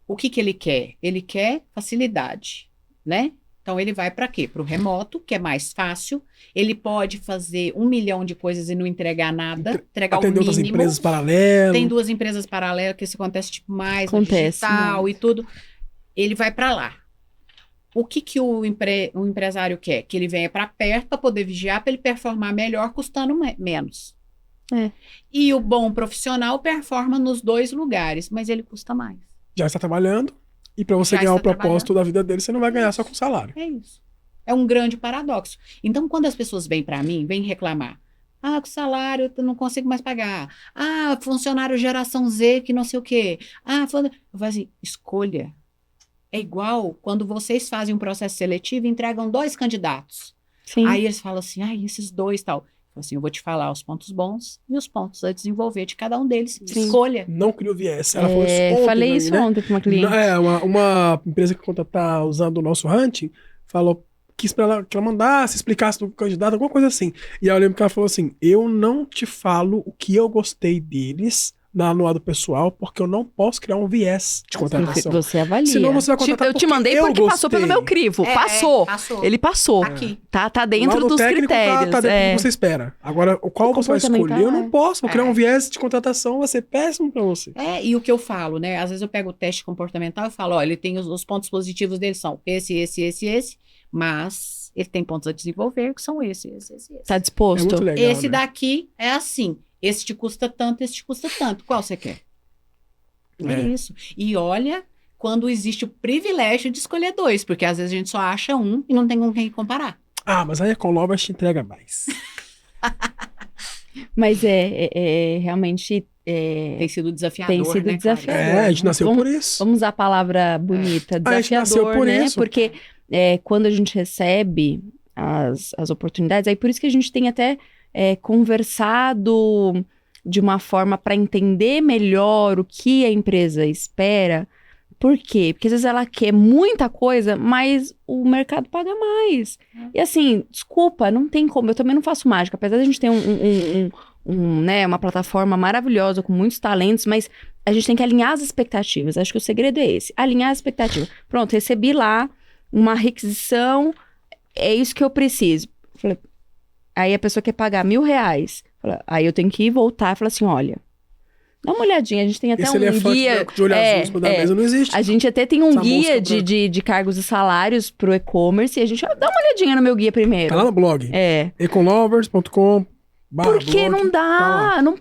o que ele quer? Ele quer facilidade, né? Então ele vai para quê? Para o remoto, que é mais fácil. Ele pode fazer 1 milhão de coisas e não entregar nada, entregar o mínimo. Tem 2 empresas paralelas. Tem 2 empresas paralelas, que isso acontece tipo mais no digital e tudo. Ele vai para lá. O que o empresário quer? Que ele venha para perto para poder vigiar, para ele performar melhor, custando menos. E o bom profissional performa nos 2 lugares, mas ele custa mais. Já está trabalhando, e para você ganhar o propósito da vida dele, você não vai ganhar só com salário. É isso. É um grande paradoxo. Então, quando as pessoas vêm para mim, vêm reclamar: com salário eu não consigo mais pagar. Funcionário geração Z que não sei o quê. Eu falo assim, escolha. É igual quando vocês fazem um processo seletivo e entregam 2 candidatos. Sim. Aí eles falam assim, esses 2 tal. Assim, eu vou te falar os pontos bons e os pontos a desenvolver de cada um deles. Sim. Escolha. Não criou viés. Ela falou isso ontem. Falei isso ontem para uma cliente. Uma empresa que tá usando o nosso hunting falou que ela mandasse, explicasse do candidato, alguma coisa assim. E aí eu lembro que ela falou assim: eu não te falo o que eu gostei deles no lado pessoal, porque eu não posso criar um viés de contratação. Você avalia. Senão você vai contratar. Eu te mandei porque passou pelo meu crivo. Passou. Ele passou. Aqui. Tá dentro dos critérios. Tá dentro do que você espera. Agora, qual você vai escolher? Eu não posso. Vou criar um viés de contratação, vai ser péssimo pra você. E o que eu falo, né? Às vezes eu pego o teste comportamental e falo, ele tem os pontos positivos dele são esse, mas ele tem pontos a desenvolver que são esse. Tá disposto? É muito legal, esse daqui é assim. Esse te custa tanto, esse te custa tanto. Qual você quer? É isso. E olha, quando existe o privilégio de escolher 2, porque às vezes a gente só acha um e não tem com quem comparar. Mas aí a Colova te entrega mais. Mas realmente... tem sido desafiador, Tem sido desafiador. A gente nasceu por isso. Vamos usar a palavra bonita, desafiador, a gente nasceu por isso. Porque quando a gente recebe as oportunidades, aí por isso que a gente tem até... conversado de uma forma para entender melhor o que a empresa espera. Por quê? Porque às vezes ela quer muita coisa, mas o mercado paga mais. E assim, desculpa, não tem como. Eu também não faço mágica. Apesar de a gente ter uma plataforma maravilhosa com muitos talentos, mas a gente tem que alinhar as expectativas. Acho que o segredo é esse. Alinhar as expectativas. Pronto, recebi lá uma requisição... é isso que eu preciso. Falei, aí a pessoa quer pagar R$1.000. Aí eu tenho que ir voltar e falar assim, olha, dá uma olhadinha, a gente tem até esse um guia... de olho azul da mesa não existe. A gente até tem um guia de cargos e salários pro e-commerce e a gente dá uma olhadinha no meu guia primeiro. Tá lá no blog. econlovers.com. Porque não dá, eu não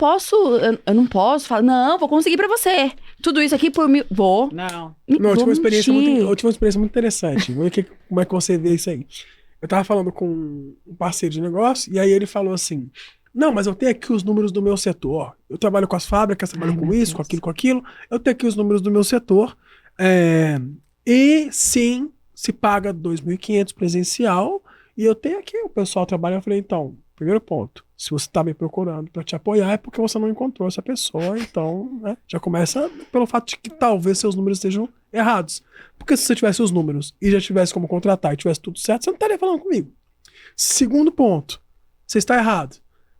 posso falar, não, vou conseguir pra você. Tudo isso aqui por mil, vou. Não, eu tive uma experiência muito interessante. Vamos ver como é que você vê isso aí. Eu tava falando com um parceiro de negócio, e aí ele falou assim, não, mas eu tenho aqui os números do meu setor. Eu trabalho com as fábricas, trabalho com isso, com aquilo. Eu tenho aqui os números do meu setor. E sim, se paga 2.500 presencial, e eu tenho aqui o pessoal trabalha. Eu falei, então, primeiro ponto, se você está me procurando para te apoiar, é porque você não encontrou essa pessoa, então, né, já começa pelo fato de que talvez seus números estejam errados. Porque se você tivesse os números e já tivesse como contratar e tivesse tudo certo, você não estaria falando comigo. Segundo ponto, você está errado.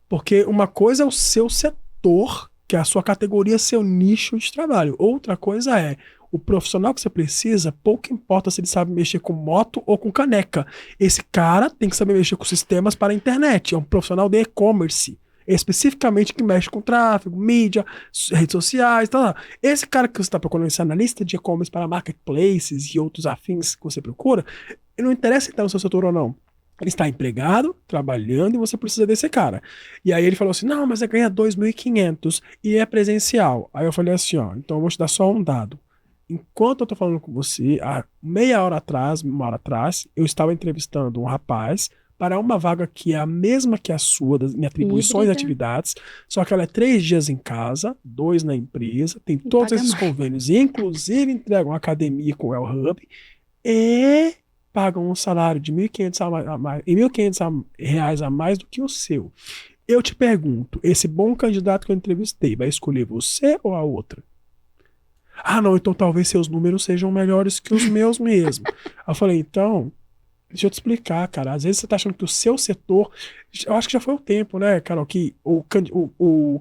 Porque uma coisa é o seu setor, que é a sua categoria, seu nicho de trabalho. Outra coisa é o profissional que você precisa, pouco importa se ele sabe mexer com moto ou com caneca. Esse cara tem que saber mexer com sistemas para a internet. É um profissional de e-commerce, especificamente que mexe com tráfego, mídia, redes sociais, tal. Esse cara que você está procurando, esse analista de e-commerce para marketplaces e outros afins que você procura, não interessa se está no seu setor ou não. Ele está empregado, trabalhando, e você precisa desse cara. E aí ele falou assim, não, mas você ganha 2.500 e é presencial. Aí eu falei assim, então eu vou te dar só um dado. Enquanto eu tô falando com você, há uma hora atrás, eu estava entrevistando um rapaz para uma vaga que é a mesma que a sua, em atribuições e atividades, só que ela é 3 dias em casa, 2 na empresa, tem todos esses convênios, e inclusive entregam uma academia com o El Hub, e pagam um salário de R$1.500 a mais do que o seu. Eu te pergunto, esse bom candidato que eu entrevistei vai escolher você ou a outra? Ah, não, então talvez seus números sejam melhores que os meus mesmo. Eu falei, então, deixa eu te explicar, cara. Às vezes você tá achando que o seu setor... Eu acho que já foi o tempo, né, Carol, que o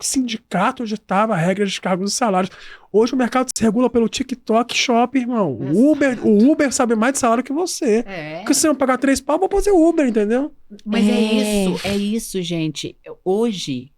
sindicato ditava regras de cargos e salários. Hoje o mercado se regula pelo TikTok Shop, irmão. O Uber sabe mais de salário que você. Porque se você não pagar 3 pau, eu vou fazer Uber, entendeu? Mas é isso, gente. Hoje...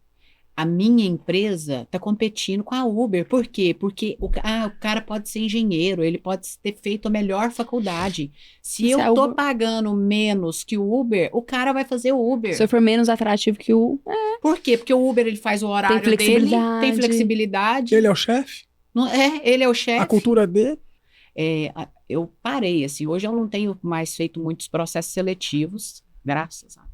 A minha empresa está competindo com a Uber. Por quê? Porque o cara pode ser engenheiro, ele pode ter feito a melhor faculdade. Se eu estou pagando menos que o Uber, o cara vai fazer o Uber. Se eu for menos atrativo que o... Por quê? Porque o Uber ele faz o horário dele, tem flexibilidade. Ele é o chefe? Ele é o chefe. A cultura dele? Eu parei, assim, hoje eu não tenho mais feito muitos processos seletivos, graças a Deus.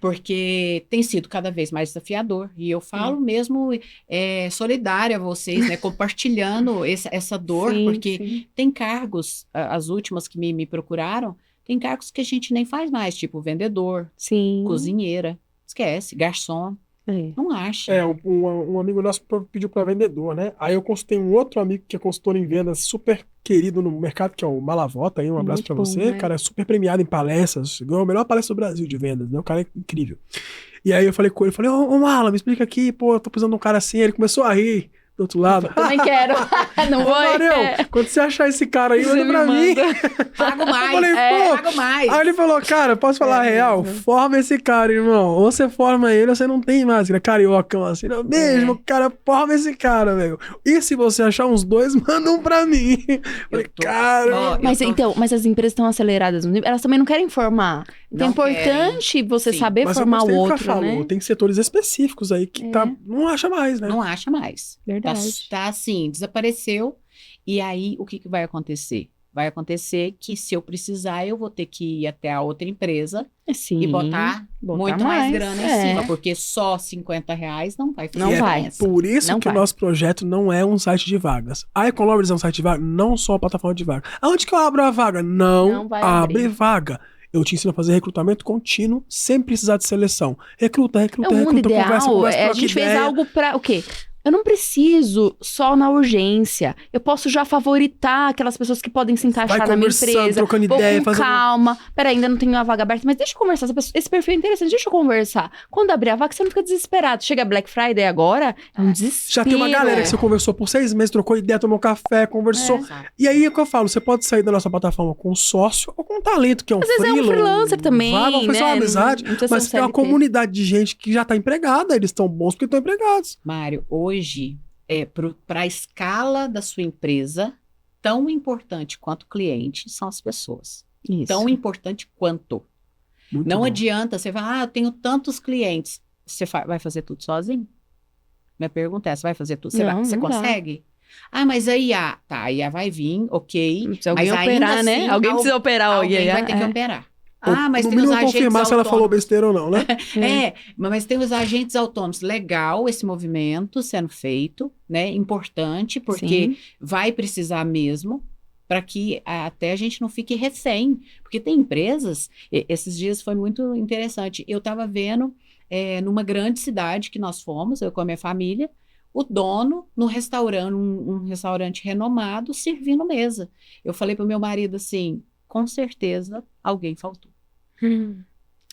Porque tem sido cada vez mais desafiador, e eu falo mesmo solidária a vocês, né, compartilhando essa dor, porque tem cargos, as últimas que me procuraram, tem cargos que a gente nem faz mais, tipo vendedor, cozinheira, esquece, garçom. Não acha. Um amigo nosso pediu para vendedor, né? Aí eu consultei um outro amigo que é consultor em vendas, super querido no mercado, que é o Malavota, aí um abraço para você. Né? Cara, é super premiado em palestras, ganhou a melhor palestra do Brasil de vendas, né? O cara é incrível. E aí eu falei com ele, ô Mala, me explica aqui, pô, eu tô precisando de um cara assim. Ele começou a rir do outro lado. Eu também quero. Não vou. Quando você achar esse cara aí, manda pra mim. Pago mais. Eu falei, pago mais. Aí ele falou, cara, posso falar a real? Forma esse cara, irmão. Ou você forma ele, ou você não tem mais. Ele é cariocão assim. Não, mesmo, cara, forma esse cara, velho. E se você achar uns 2, manda um pra mim. Falei, cara... Mas as empresas estão aceleradas. Elas também não querem formar. Então é importante você saber formar o outro, né? Tem setores específicos aí que não acha mais, né? Não acha mais. Verdade. Tá assim, desapareceu. E aí, o que vai acontecer? Vai acontecer que se eu precisar, eu vou ter que ir até a outra empresa e botar muito mais grana em cima, porque só R$50 não vai fazer diferença. Por isso que o nosso projeto não é um site de vagas. A Econlovers é um site de vaga, não só a plataforma de vaga. Aonde que eu abro a vaga? Não abre vaga. Eu te ensino a fazer recrutamento contínuo, sem precisar de seleção. Recruta, o mundo ideal, conversa, a gente fez algo pra o quê? Eu não preciso só na urgência. Eu posso já favoritar aquelas pessoas que podem se encaixar na minha empresa. Trocando ideia, com calma. Peraí, ainda não tenho uma vaga aberta, mas deixa eu conversar. Esse perfil é interessante, deixa eu conversar. Quando abrir a vaga, você não fica desesperado. Chega Black Friday agora, é um desespero. Já tem uma galera que você conversou por 6 meses, trocou ideia, tomou café, conversou. E aí é o que eu falo, você pode sair da nossa plataforma com um sócio ou com um talento, que é um às vezes é um freelancer também, vamos fazer uma amizade, mas tem uma comunidade de gente que já tá empregada, eles estão bons porque estão empregados. Mário, hoje, para a escala da sua empresa, tão importante quanto o cliente são as pessoas. Isso. Tão importante quanto. Muito não bom. adianta você falar, eu tenho tantos clientes. Você vai fazer tudo sozinho? Minha pergunta é, você vai fazer tudo? Você consegue? Mas a IA, tá, a IA vai vir, ok. Se alguém operar, né? Assim, alguém precisa operar. Alguém vai ter que operar. Mas no tem os mínimo agentes confirmar se ela falou besteira ou não, né? Mas tem os agentes autônomos. Legal esse movimento sendo feito, né? Importante, porque vai precisar mesmo, para que até a gente não fique refém. Porque tem empresas, esses dias foi muito interessante. Eu estava vendo numa grande cidade que nós fomos, eu com a minha família, o dono no restaurante, um restaurante renomado, servindo mesa. Eu falei para o meu marido assim, com certeza alguém faltou.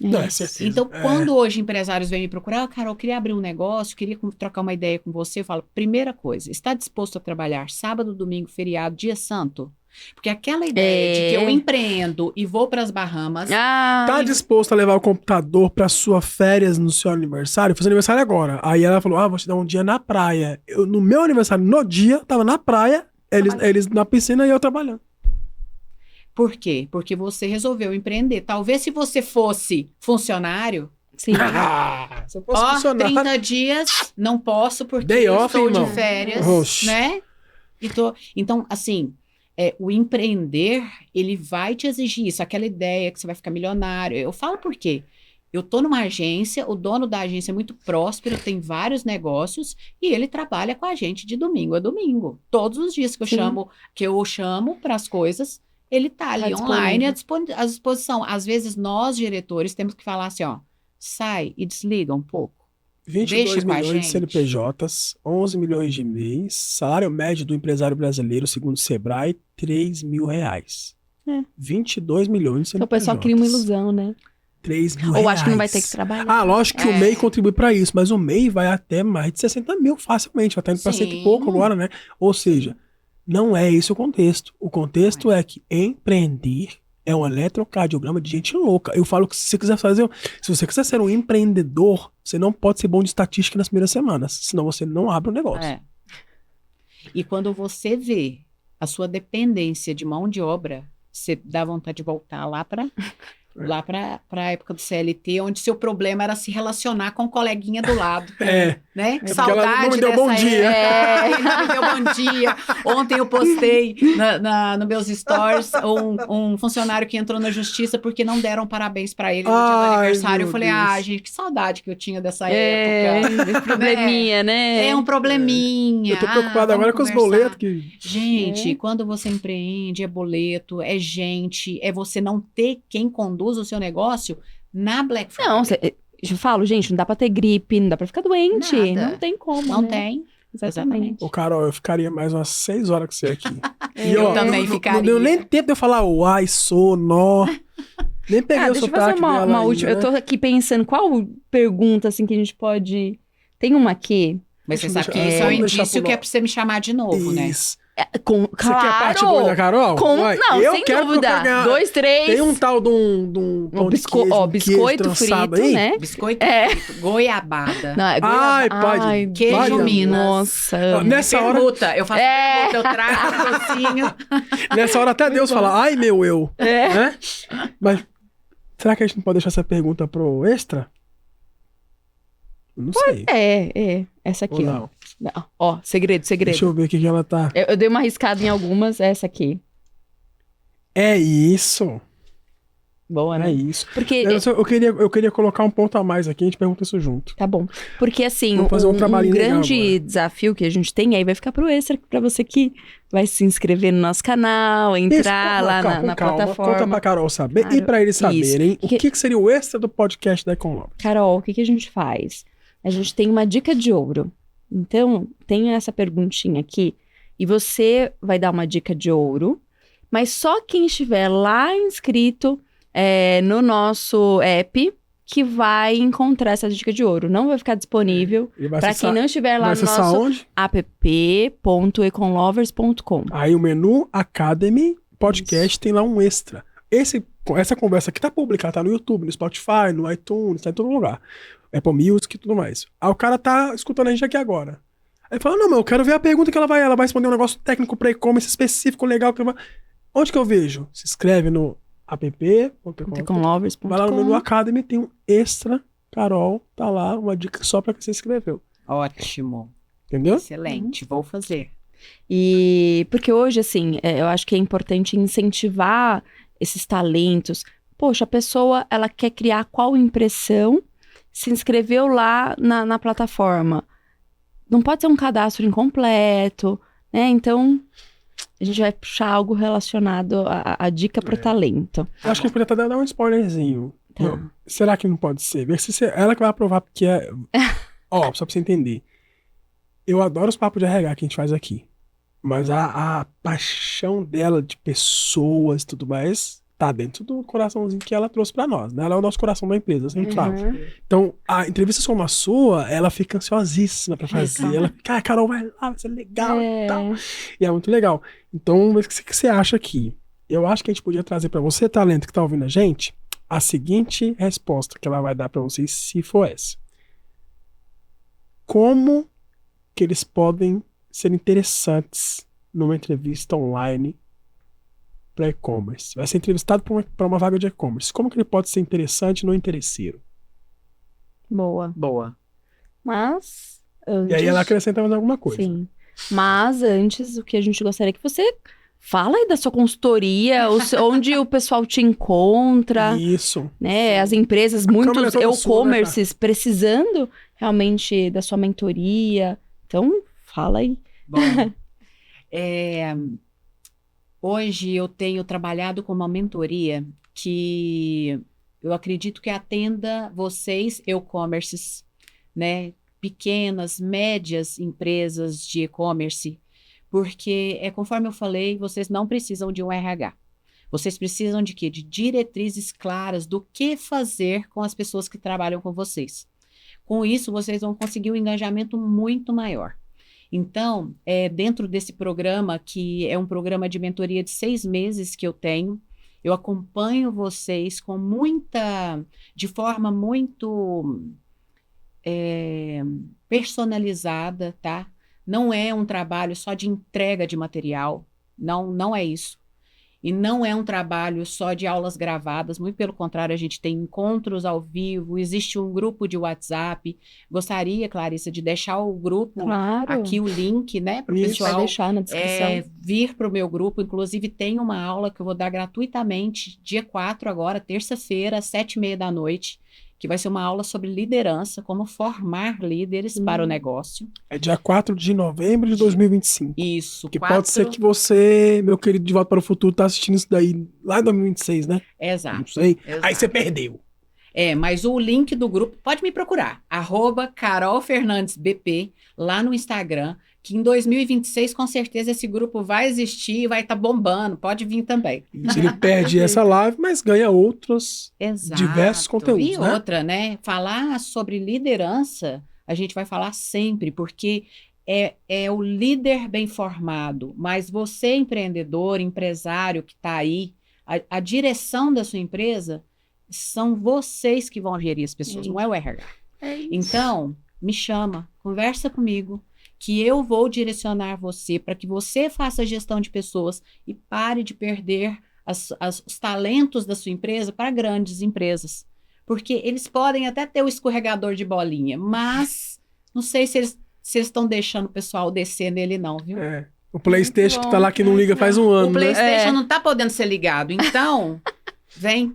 Não, é certeza. Então, quando hoje empresários vêm me procurar, Carol, eu queria abrir um negócio, queria trocar uma ideia com você, eu falo, primeira coisa, está disposto a trabalhar sábado, domingo, feriado, dia santo? Porque aquela ideia de que eu empreendo e vou para as Bahamas... Tá disposto a levar o computador para suas férias no seu aniversário? Fazer aniversário agora. Aí ela falou, vou te dar um dia na praia. No meu aniversário, no dia, tava na praia, eles na piscina e eu trabalhando. Por quê? Porque você resolveu empreender. Talvez se você fosse funcionário... Sim. Se eu fosse funcionário... 30 dias, não posso porque Day eu off, estou irmão. de férias, Oxi. né? Então, assim... o empreender, ele vai te exigir isso, aquela ideia que você vai ficar milionário. Eu falo por quê? Eu tô numa agência, o dono da agência é muito próspero, tem vários negócios e ele trabalha com a gente de domingo a domingo. Todos os dias que eu chamo para as coisas, ele tá ali online à disposição. Às vezes nós, diretores, temos que falar assim, sai e desliga um pouco. 22 milhões de CNPJs, 11 milhões de mês, salário médio do empresário brasileiro, segundo o Sebrae, R$3.000. 22 milhões de CNPJs. Então o pessoal cria uma ilusão, né? R$3.000. Ou acho que não vai ter que trabalhar. Lógico que o MEI contribui para isso, mas o MEI vai até mais de 60 mil facilmente, vai estar indo para 100 e pouco agora, né? Ou seja, não é esse o contexto. O contexto é que empreender é um eletrocardiograma de gente louca. Eu falo que se você quiser ser um empreendedor, você não pode ser bom de estatística nas primeiras semanas, senão você não abre o negócio. E quando você vê a sua dependência de mão de obra, você dá vontade de voltar lá para a época do CLT, onde seu problema era se relacionar com o coleguinha do lado. Né? Que saudade ela não me deu dessa bom dia. Não me deu bom dia. Ontem eu postei nos meus stories um funcionário que entrou na justiça porque não deram parabéns para ele no dia do aniversário. Eu falei, gente, que saudade que eu tinha dessa época. Probleminha, né? É um probleminha. Eu tô preocupado agora com os boletos. Gente, quando você empreende, é boleto, é gente, é você não ter quem conduz o seu negócio na Black Friday. Não, eu falo, gente, não dá pra ter gripe, não dá pra ficar doente. Nada. Não tem como, Não né? tem. Exatamente. Ô, Carol, eu ficaria mais umas 6 horas com você aqui. Eu também ficaria. Não deu nem tempo de eu falar nó. Nem peguei o deixa eu sotaque fazer uma dela última. ainda, Eu tô aqui pensando, qual pergunta, assim, que a gente pode... Tem uma aqui? Mas você sabe que isso é um indício que é pra você me chamar de novo, né? Isso. Claro. Você quer a parte boa da Carol? Não, eu sem quero dúvida. 2, 3. Tem um tal de um pão de queijo, biscoito frito, aí. né? Biscoito frito, goiabada. Não, pode. Queijo Minas. Nossa. Nessa hora... Eu faço pergunta, eu trago um docinho. Nessa hora até Deus fala, ai meu eu. É. Né? Mas será que a gente não pode deixar essa pergunta pro extra? Eu não sei. Essa aqui, Ou não? Não. Ó, segredo. Deixa eu ver o que ela tá... Eu dei uma arriscada em algumas, essa aqui. É isso. Boa, né? É isso. Porque... Eu queria colocar um ponto a mais aqui, a gente pergunta isso junto. Tá bom. Porque, assim, Vamos fazer um trabalhinho grande legal desafio que a gente tem aí vai ficar pro extra, pra você que vai se inscrever no nosso canal, entrar lá na plataforma. Conta pra Carol saber Claro, e pra eles saberem isso. o que seria o extra do podcast da Econlove. Carol, o que a gente faz? A gente tem uma dica de ouro. Então, tem essa perguntinha aqui. E você vai dar uma dica de ouro. Mas só quem estiver lá inscrito no nosso app que vai encontrar essa dica de ouro. Não vai ficar disponível para quem não estiver lá no nosso app.econlovers.com. Aí o menu Academy Podcast tem lá um extra. Essa conversa aqui tá publicada, tá no YouTube, no Spotify, no iTunes, tá em todo lugar. Apple Music e tudo mais. Aí o cara tá escutando a gente aqui agora. Aí fala, não, mas eu quero ver a pergunta que ela vai responder um negócio técnico para e-commerce específico, legal. Onde que eu vejo? Se inscreve no app.econlovers.com. Vai lá no menu Academy, tem um extra. Carol, tá lá, uma dica só pra que você escreveu. Ótimo. Entendeu? Excelente, vou fazer. E porque hoje, assim, eu acho que é importante incentivar esses talentos. Poxa, a pessoa, ela quer criar qual impressão, se inscreveu lá na plataforma. Não pode ser um cadastro incompleto, né? Então, a gente vai puxar algo relacionado à dica pro talento. Eu acho que a gente podia até dar um spoilerzinho. Tá. Será que não pode ser? Vê se ela que vai aprovar, porque só pra você entender. Eu adoro os papos de RH que a gente faz aqui. Mas a paixão dela de pessoas e tudo mais tá dentro do coraçãozinho que ela trouxe pra nós, né? Ela é o nosso coração da empresa, sempre fala. Então, a entrevista como a sua, ela fica ansiosíssima pra fazer. Ela fica, Carol, vai lá, vai ser legal e tal. E é muito legal. Então, o que você acha aqui? Eu acho que a gente podia trazer pra você, talento que tá ouvindo a gente, a seguinte resposta que ela vai dar pra vocês, se for essa. Como que eles podem ser interessantes numa entrevista online para e-commerce? Vai ser entrevistado para uma vaga de e-commerce. Como que ele pode ser interessante no interesseiro? Boa. Mas antes... E aí ela acrescenta mais alguma coisa. Sim. Mas antes, o que a gente gostaria que você fala aí da sua consultoria, onde o pessoal te encontra. Isso. Né? As empresas, muitos e-commerces precisando realmente da sua mentoria. Então, fala aí. Bom, hoje eu tenho trabalhado com uma mentoria que eu acredito que atenda vocês, e-commerces, né? Pequenas, médias empresas de e-commerce, porque conforme eu falei, vocês não precisam de um RH. Vocês precisam de quê? De diretrizes claras do que fazer com as pessoas que trabalham com vocês. Com isso, vocês vão conseguir um engajamento muito maior. Então, dentro desse programa, que é um programa de mentoria de 6 meses que eu tenho, eu acompanho vocês de forma muito personalizada, tá? Não é um trabalho só de entrega de material, não é isso. E não é um trabalho só de aulas gravadas, muito pelo contrário, a gente tem encontros ao vivo, existe um grupo de WhatsApp. Gostaria, Clarissa, de deixar o grupo aqui, o link, né, para o pessoal vai deixar na descrição. Vir para o meu grupo. Inclusive, tem uma aula que eu vou dar gratuitamente, dia 4 agora, terça-feira, às 7h30 da noite, que vai ser uma aula sobre liderança, como formar líderes para o negócio. É dia 4 de novembro de 2025. Isso. Que pode ser que você, meu querido De Volta para o Futuro, tá assistindo isso daí lá em 2026, né? Exato. Não sei. Exato. Aí você perdeu. Mas o link do grupo, pode me procurar, @CarolFernandesBP, lá no Instagram, que em 2026, com certeza, esse grupo vai existir e vai estar bombando. Pode vir também. Ele perde essa live, mas ganha outros diversos conteúdos, e outra, né? Falar sobre liderança, a gente vai falar sempre, porque é o líder bem formado, mas você, empreendedor, empresário que está aí, a direção da sua empresa, são vocês que vão gerir as pessoas, não é o RH. Então, me chama, conversa comigo, que eu vou direcionar você para que você faça a gestão de pessoas e pare de perder os talentos da sua empresa para grandes empresas. Porque eles podem até ter o escorregador de bolinha, mas não sei se eles estão deixando o pessoal descer nele não, viu? O PlayStation que tá lá que não liga faz um ano, o PlayStation não tá podendo ser ligado, então vem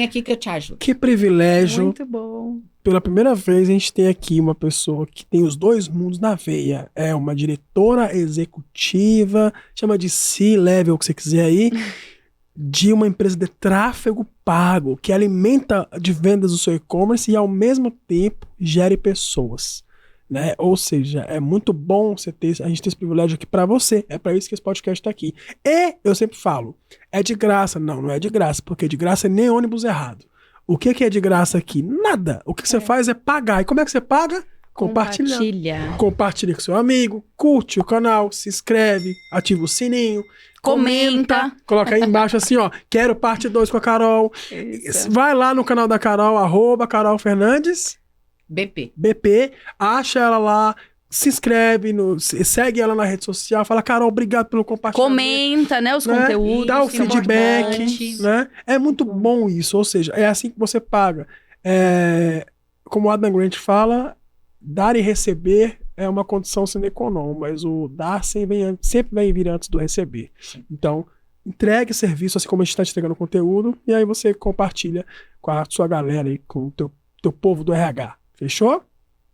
aqui que eu te ajudo. Que privilégio. Muito bom. Pela primeira vez a gente tem aqui uma pessoa que tem os dois mundos na veia. É uma diretora executiva, chama de C-Level, o que você quiser aí, de uma empresa de tráfego pago, que alimenta de vendas o seu e-commerce e ao mesmo tempo gere pessoas. né? Ou seja, é muito bom a gente ter esse privilégio aqui pra você. É pra isso que esse podcast tá aqui. E eu sempre falo, é de graça. Não é de graça, porque de graça é nem ônibus errado. O que é de graça aqui? Nada. O que você faz é pagar. E como é que você paga? Compartilhando. Compartilha com seu amigo, curte o canal, se inscreve, ativa o sininho, comenta. Coloca aí embaixo assim, ó, quero parte 2 com a Carol. Isso. Vai lá no canal da Carol, @Carol Fernandes BP, acha ela lá, se inscreve, segue ela na rede social, fala, Carol, obrigado pelo compartilhamento. Comenta, né, os conteúdos. Dá o feedback, né? É muito bom isso, ou seja, é assim que você paga. Como o Adam Grant fala, dar e receber é uma condição sine qua non, mas o dar sempre vai vir antes do receber. Sim. Então, entregue serviço, assim como a gente está entregando conteúdo, e aí você compartilha com a sua galera aí, com o teu povo do RH. Fechou?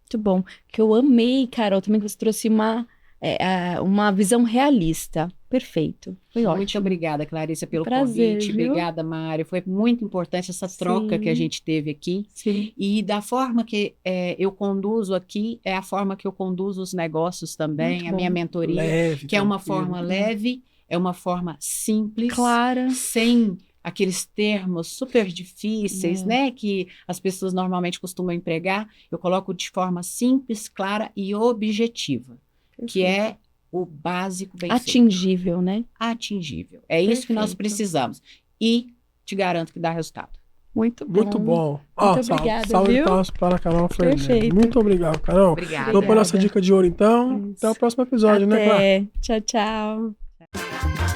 Muito bom. Que eu amei, Carol, também que você trouxe uma visão realista. Perfeito. Foi ótimo. Muito obrigada, Clarissa, pelo convite. Viu? Obrigada, Mário. Foi muito importante essa troca que a gente teve aqui. Sim. E da forma que eu conduzo aqui, é a forma que eu conduzo os negócios também, a minha mentoria, leve, que é uma forma leve, é uma forma simples, clara, sem aqueles termos super difíceis, né, que as pessoas normalmente costumam empregar. Eu coloco de forma simples, clara e objetiva, que é o básico bem atingível, feito. Né? Atingível. É isso que nós precisamos. E te garanto que dá resultado. Muito bom. Muito bom. Muito obrigada, salve viu? Para a Carol Fernandes. Muito obrigado, Carol. Obrigada. Vamos para a nossa dica de ouro, então. Até o próximo episódio, né, Clara? Tchau, tchau.